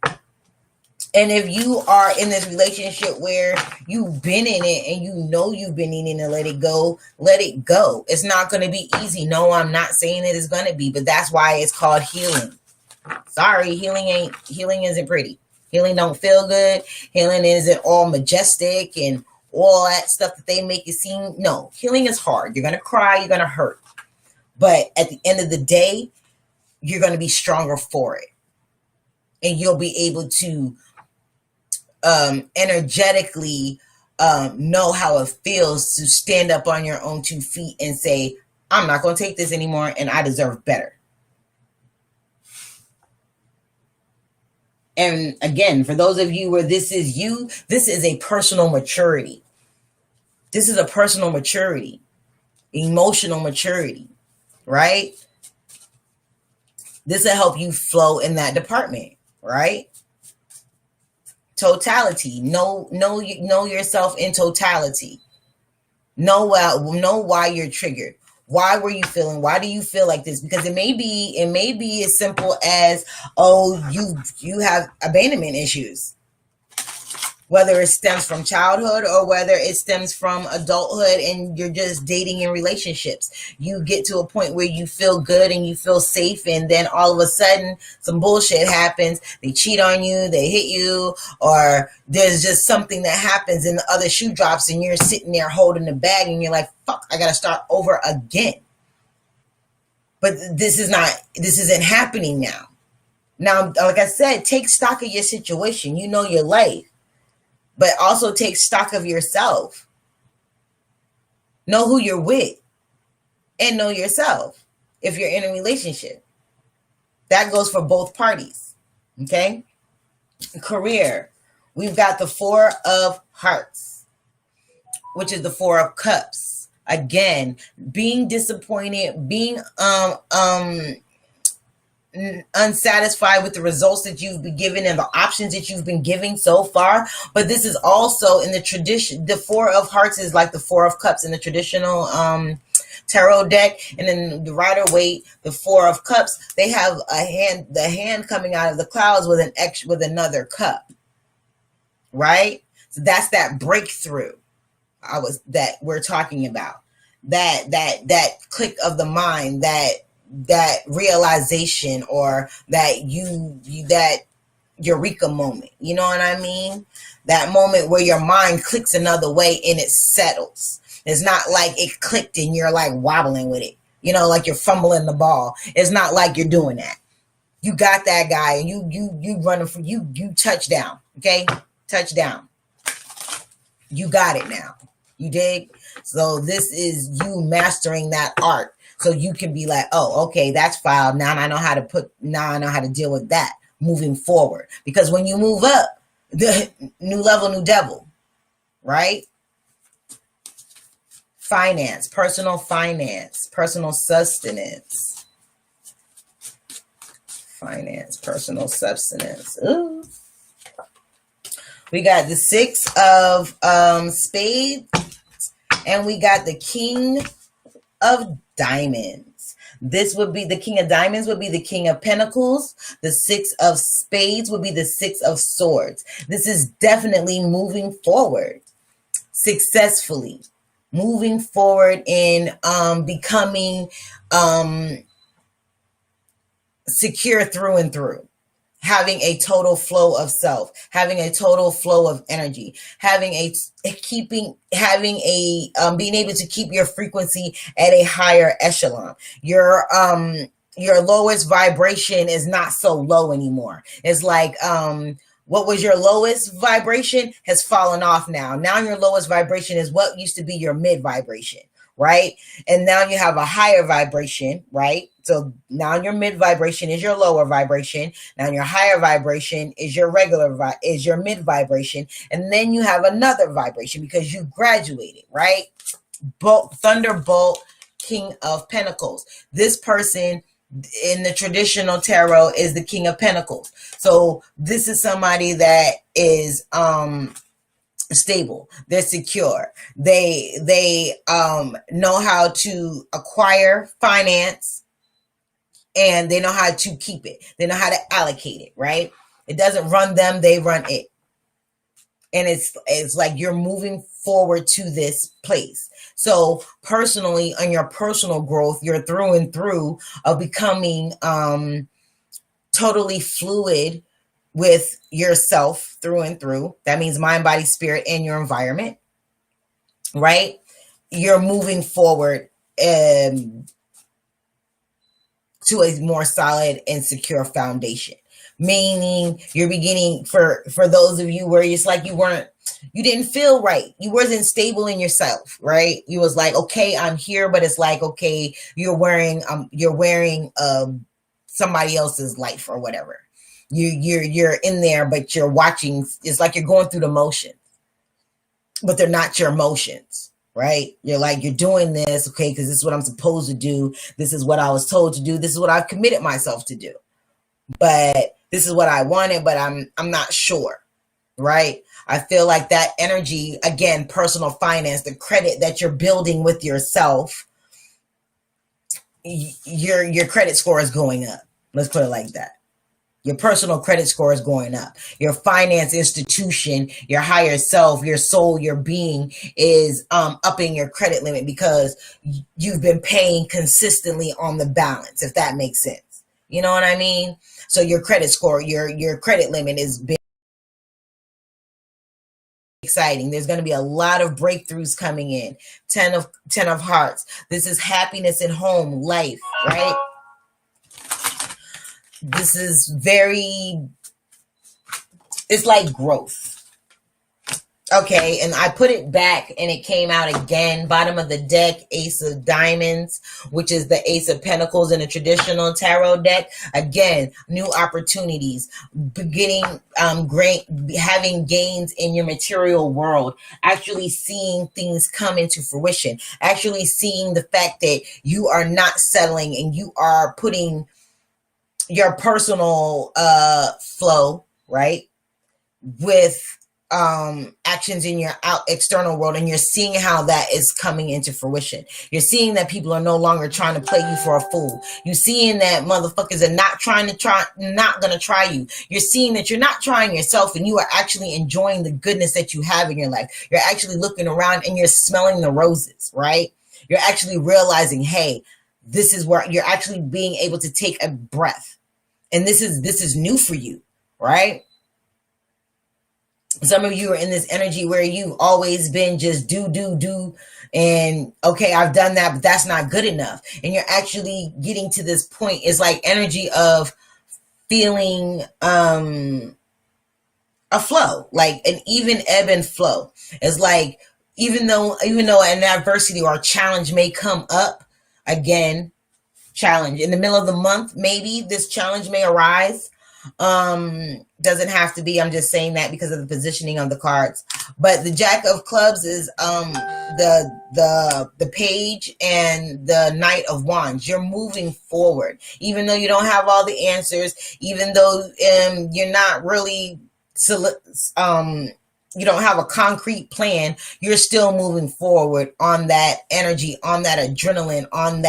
And if you are in this relationship where you've been in it and you know you've been needing to let it go, let it go. It's not going to be easy. No, I'm not saying it is going to be, but that's why it's called healing. Sorry, healing isn't pretty. Healing don't feel good. Healing isn't all majestic and all that stuff that they make it seem. No, healing is hard. You're going to cry. You're going to hurt. But at the end of the day, you're going to be stronger for it. And you'll be able to energetically know how it feels to stand up on your own 2 feet and say, I'm not going to take this anymore and I deserve better. And again, for those of you where this is you, this is a personal maturity. This is a personal maturity, emotional maturity, right? This will help you flow in that department, right? Totality. Know yourself in totality. Know why you're triggered. Why were you feeling? Why do you feel like this? Because it may be as simple as, oh, you have abandonment issues. Whether it stems from childhood or whether it stems from adulthood and you're just dating in relationships. You get to a point where you feel good and you feel safe, and then all of a sudden some bullshit happens. They cheat on you, they hit you, or there's just something that happens and the other shoe drops and you're sitting there holding the bag and you're like, fuck, I gotta start over again. But this isn't happening now. Now, like I said, take stock of your situation. You know your life. But also take stock of yourself. Know who you're with and know yourself if you're in a relationship. That goes for both parties. Okay? Career. We've got the 4 of Hearts, which is the 4 of Cups. Again, being disappointed, being unsatisfied with the results that you've been given and the options that you've been giving so far. But this is also in the tradition. The 4 of Hearts is like the 4 of Cups in the traditional tarot deck. And then the Rider-Waite, the 4 of Cups, they have the hand coming out of the clouds with with another cup, right? So that's that breakthrough that we're talking about. That click of the mind, that realization, or that eureka moment. You know what I mean? That moment where your mind clicks another way and it settles. It's not like it clicked and you're like wobbling with it. You know, like you're fumbling the ball. It's not like you're doing that. You got that guy and you running for you touchdown. Okay? Touchdown. You got it now. You dig? So this is you mastering that art. So you can be like, oh, okay, that's filed. Now I know how to deal with that moving forward. Because when you move up, the new level, new devil, right? Finance, personal sustenance. Finance, personal sustenance. Ooh. We got the 6 of spades, and we got the King of Diamonds. This would be the King of Diamonds, would be the King of Pentacles. The 6 of Spades would be the 6 of Swords. This is definitely moving forward successfully. moving forward in becoming secure through and through, having a total flow of self, having a total flow of energy, having being able to keep your frequency at a higher echelon. Your lowest vibration is not so low anymore. It's like what was your lowest vibration has fallen off now. Now your lowest vibration is what used to be your mid vibration, right? And now you have a higher vibration, right? So now your mid vibration is your lower vibration. Now your higher vibration is your is your mid vibration, and then you have another vibration because you graduated, right? Thunderbolt, King of Pentacles. This person in the traditional tarot is the King of Pentacles. So this is somebody that is stable, they're secure, they know how to acquire finance, and they know how to keep it, they know how to allocate it, right? It doesn't run them, they run it. And it's like you're moving forward to this place. So personally, on your personal growth, you're through and through of becoming totally fluid with yourself through and through. That means mind, body, spirit, and your environment, right? You're moving forward to a more solid and secure foundation. Meaning you're beginning, for those of you where it's like you didn't feel right, you wasn't stable in yourself, right? You was like, okay, I'm here, but it's like, okay, you're wearing somebody else's life or whatever. You're in there, but you're watching. It's like you're going through the motions, but they're not your emotions, right? You're like, you're doing this, okay, because this is what I'm supposed to do. This is what I was told to do. This is what I've committed myself to do. But this is what I wanted, but I'm not sure, right? I feel like that energy, again, personal finance, the credit that you're building with yourself, your credit score is going up. Let's put it like that. Your personal credit score is going up. Your finance institution, your higher self, your soul, your being is upping your credit limit because you've been paying consistently on the balance, if that makes sense. You know what I mean? So your credit score, your credit limit is big. Exciting. There's going to be a lot of breakthroughs coming in. 10 of hearts. This is happiness in home life, right? This is it's like growth. Okay, and I put it back and it came out again. Bottom of the deck, Ace of Diamonds, which is the Ace of Pentacles in a traditional tarot deck. Again, new opportunities, beginning, having gains in your material world, actually seeing things come into fruition, actually seeing the fact that you are not settling and you are putting your personal flow, right, with actions in your external world, and you're seeing how that is coming into fruition. You're seeing that people are no longer trying to play you for a fool. You're seeing that motherfuckers are not gonna try you. You're seeing that you're not trying yourself, and you are actually enjoying the goodness that you have in your life. You're actually looking around and you're smelling the roses, right? You're actually realizing, hey, this is where you're actually being able to take a breath, and this is new for you, right? Some of you are in this energy where you've always been just do, and okay, I've done that, but that's not good enough. And you're actually getting to this point. It's like energy of feeling a flow, like an even ebb and flow. It's like even though an adversity or a challenge may come up, again, challenge in the middle of the month, maybe this challenge may arise. Doesn't have to be. I'm just saying that because of the positioning of the cards. But the Jack of Clubs is the Page and the Knight of Wands. You're moving forward, even though you don't have all the answers, even though you're not really you don't have a concrete plan. You're still moving forward on that energy, on that adrenaline, on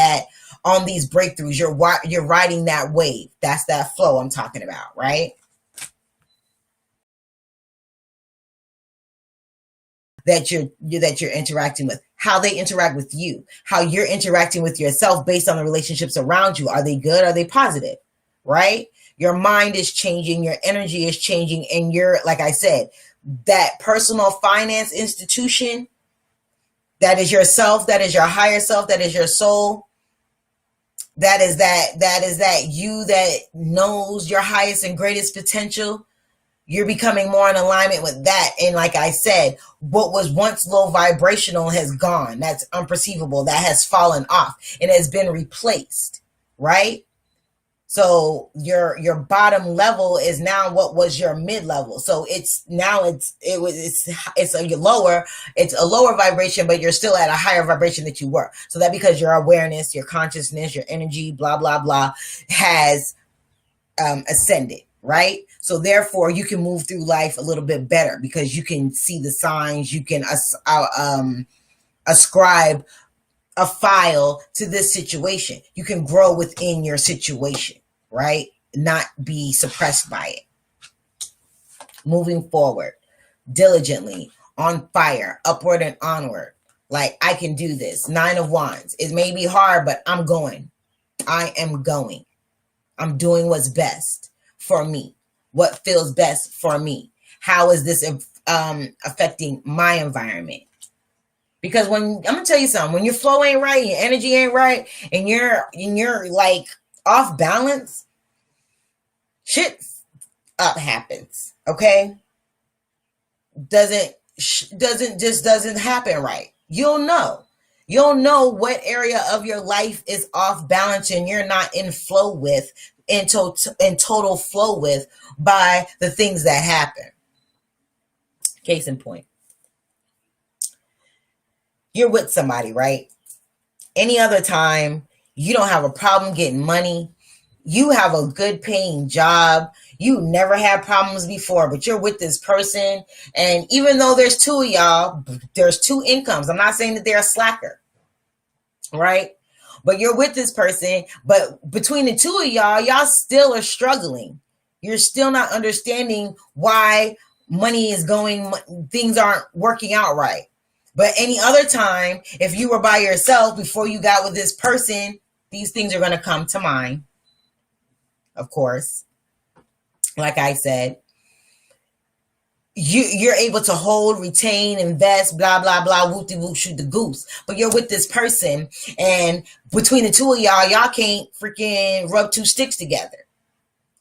these breakthroughs. You're riding that wave. That's that flow I'm talking about, right? That you're interacting with. how they interact with you, how you're interacting with yourself based on the relationships around you. Are they good? Are they positive? Right? Your mind is changing, your energy is changing, and you're, like I said, that personal finance institution, that is yourself, that is your higher self, that is your soul. That is that you that knows your highest and greatest potential. You're becoming more in alignment with that. And like I said, what was once low vibrational has gone. That's unperceivable. That has fallen off and has been replaced, right? So your bottom level is now what was your mid level. So it's a lower vibration, but you're still at a higher vibration that you were. So that because your awareness, your consciousness, your energy, blah blah blah, has ascended, right? So therefore, you can move through life a little bit better because you can see the signs. You can ascribe a file to this situation. You can grow within your situation, right? Not be suppressed by it. Moving forward, diligently, on fire, upward and onward. Like, I can do this. 9 of Wands. It may be hard, but I'm going. I am going. I'm doing what's best for me. What feels best for me? How is this affecting my environment? Because I'm gonna tell you something, when your flow ain't right, your energy ain't right, and you're like off balance, shit up happens. Okay, doesn't happen right. You'll know what area of your life is off balance and you're not in flow with, in total flow with, by the things that happen. Case in point, you're with somebody, right? Any other time, you don't have a problem getting money. You have a good paying job. You never had problems before, but you're with this person. And even though there's 2 of y'all, there's 2 incomes. I'm not saying that they're a slacker, right? But you're with this person, but between the 2 of y'all still are struggling. You're still not understanding why money is going, things aren't working out right. But any other time, if you were by yourself before you got with this person, these things are going to come to mind. Of course, like I said, you're able to hold, retain, invest, blah, blah, blah, whoop-de-whoop, shoot the goose. But you're with this person, and between the 2 of y'all can't freaking rub 2 sticks together.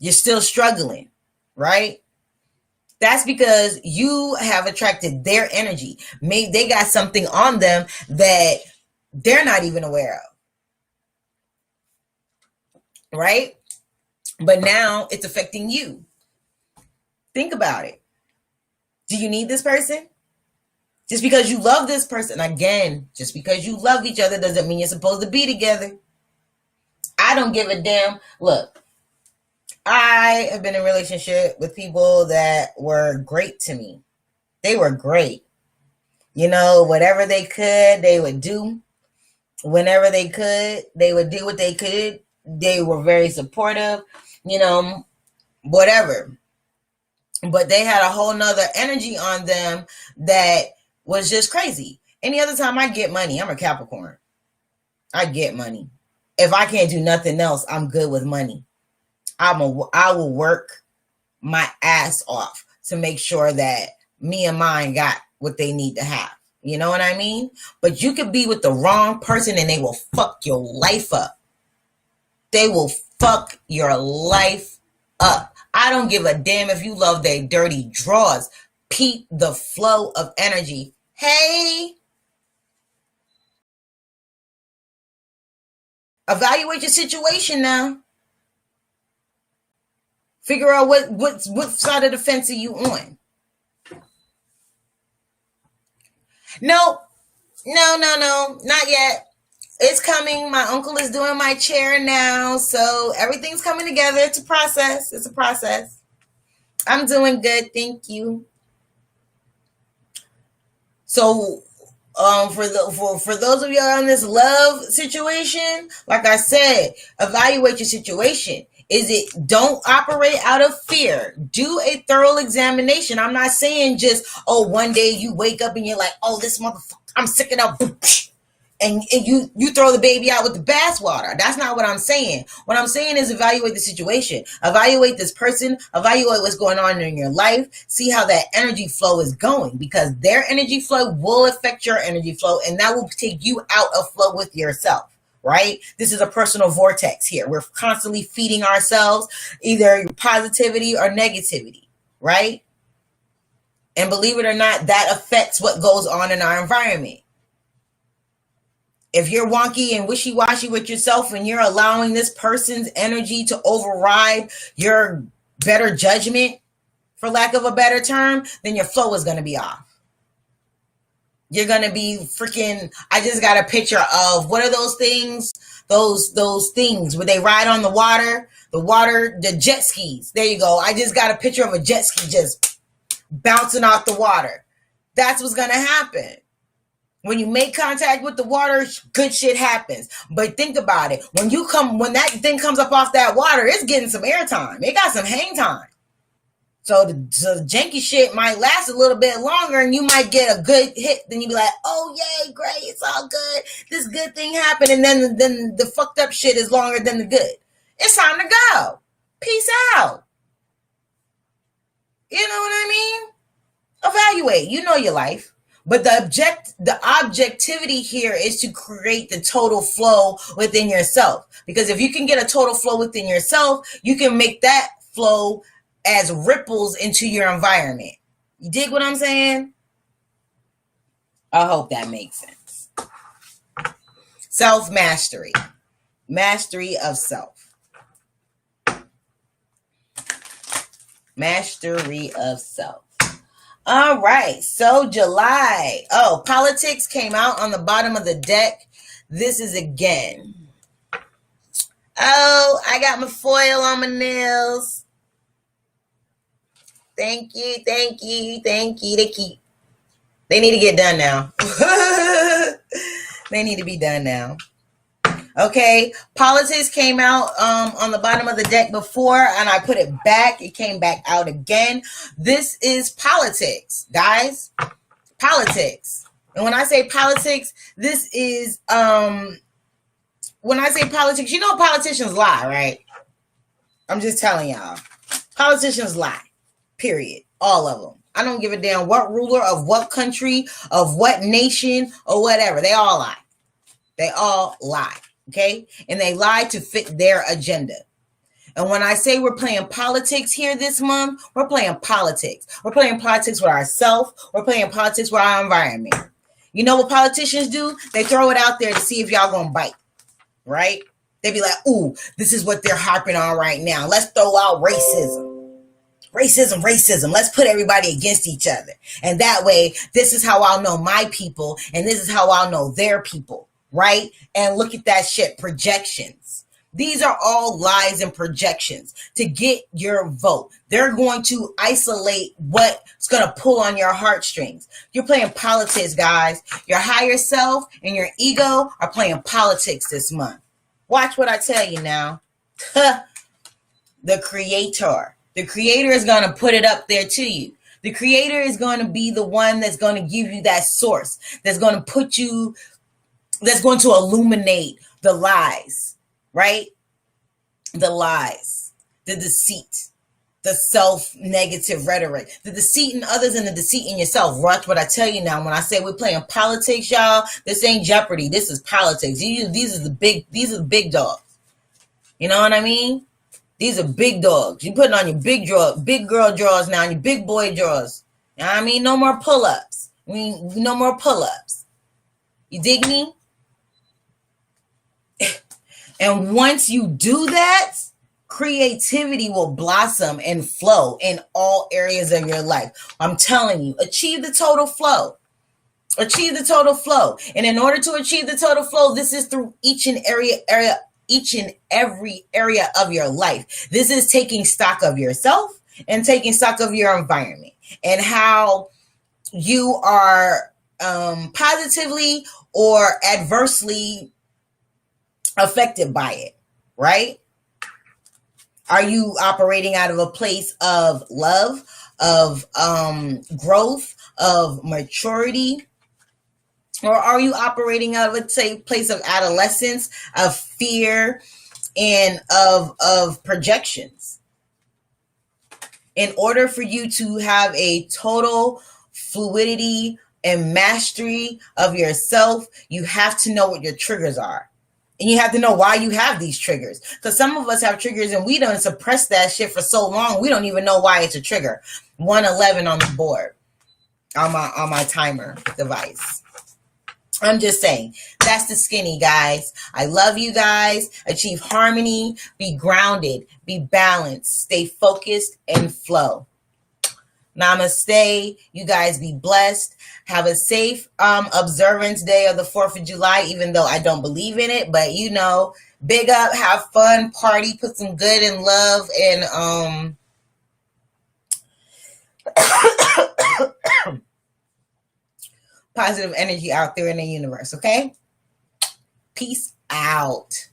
You're still struggling, right? That's because you have attracted their energy. Maybe they got something on them that they're not even aware of, right? But now it's affecting you. Think about it. Do you need this person? Just because you love this person, again, just because you love each other doesn't mean you're supposed to be together. I don't give a damn. Look, I have been in a relationship with people that were great to me. They were great. You know, whatever they could, they would do. Whenever they could, they would do what they could. They were very supportive, you know, whatever. But they had a whole nother energy on them that was just crazy. Any other time I get money, I'm a Capricorn. I get money. If I can't do nothing else, I'm good with money. I will work my ass off to make sure that me and mine got what they need to have. You know what I mean? But you could be with the wrong person and they will fuck your life up. They will fuck your life up. I don't give a damn if you love their dirty drawers. Peep the flow of energy. Hey, evaluate your situation now. Figure out what side of the fence are you on. No, not yet. It's coming. My uncle is doing my chair now, so everything's coming together. It's a process. I'm doing good, thank you. So, for those of y'all in this love situation, like I said, evaluate your situation. Don't operate out of fear. Do a thorough examination. I'm not saying just, one day you wake up and you're like, oh, this motherfucker I'm sick of that. And you throw the baby out with the bathwater. That's not what I'm saying. What I'm saying is evaluate the situation. Evaluate this person. Evaluate what's going on in your life. See how that energy flow is going, because their energy flow will affect your energy flow, and that will take you out of flow with yourself. Right? This is a personal vortex here. We're constantly feeding ourselves either positivity or negativity. Right? And believe it or not, that affects what goes on in our environment. If you're wonky and wishy-washy with yourself and you're allowing this person's energy to override your better judgment, for lack of a better term, then your flow is going to be off. You're going to be freaking, I just got a picture of, what are those things? Those things where they ride on the water, the jet skis. There you go. I just got a picture of a jet ski just bouncing off the water. That's what's going to happen. When you make contact with the water, good shit happens. But think about it. When that thing comes up off that water, it's getting some airtime. It got some hang time. So the janky shit might last a little bit longer, and you might get a good hit. Then you be like, oh, yay, great, it's all good. This good thing happened. And then the fucked up shit is longer than the good. It's time to go. Peace out. You know what I mean? Evaluate. You know your life. But the objectivity here is to create the total flow within yourself. Because if you can get a total flow within yourself, you can make that flow as ripples into your environment. You dig what I'm saying? I hope that makes sense. Self-mastery. Mastery of self. Mastery of self. All right, so July. Oh, politics came out on the bottom of the deck. This is again. Oh, I got my foil on my nails. Thank you. They need to get done now. They need to be done now. Okay, politics came out on the bottom of the deck before, and I put it back. It came back out again. This is politics, guys. Politics. And when I say politics, this is when I say politics, you know politicians lie, right? I'm just telling y'all. Politicians lie. Period. All of them. I don't give a damn what ruler of what country, of what nation, or whatever. They all lie. They all lie. Okay? And they lie to fit their agenda. And when I say we're playing politics here this month, we're playing politics. We're playing politics with ourselves. We're playing politics with our environment. You know what politicians do? They throw it out there to see if y'all gonna bite. Right? They be like, ooh, this is what they're harping on right now. Let's throw out racism. Racism. Let's put everybody against each other. And that way, this is how I'll know my people, and this is how I'll know their people. Right? And look at that shit, projections. These are all lies and projections to get your vote. They're going to isolate what's going to pull on your heartstrings. You're playing politics, guys. Your higher self and your ego are playing politics this month. Watch what I tell you now. The creator. The creator is going to put it up there to you. The creator is going to be the one that's going to give you that source, that's going to put you, that's going to illuminate the lies, right? The lies, the deceit, the self-negative rhetoric, the deceit in others and the deceit in yourself. Watch what I tell you now. When I say we're playing politics, y'all, this ain't Jeopardy. This is politics. These are the big dogs. You know what I mean? These are big dogs. You putting on your big girl drawers now, your big boy drawers. You know what I mean? No more pull-ups. No more pull-ups. You dig me? And once you do that, creativity will blossom and flow in all areas of your life. I'm telling you, achieve the total flow. Achieve the total flow. And in order to achieve the total flow, this is through each and every area of your life. This is taking stock of yourself and taking stock of your environment and how you are positively or adversely affected by it, right? Are you operating out of a place of love, of growth, of maturity, Or are you operating out of, let's say, place of adolescence, of fear, and of projections? In order for you to have a total fluidity and mastery of yourself, you have to know what your triggers are. And you have to know why you have these triggers. Because some of us have triggers and we don't suppress that shit for so long, we don't even know why it's a trigger. 111 on the board, on my timer device. I'm just saying, that's the skinny, guys. I love you guys. Achieve harmony, be grounded, be balanced, stay focused, and flow. Namaste. You guys be blessed. Have a safe observance day of the 4th of July, even though I don't believe in it. But, you know, big up, have fun, party, put some good and love and positive energy out there in the universe, okay? Peace out.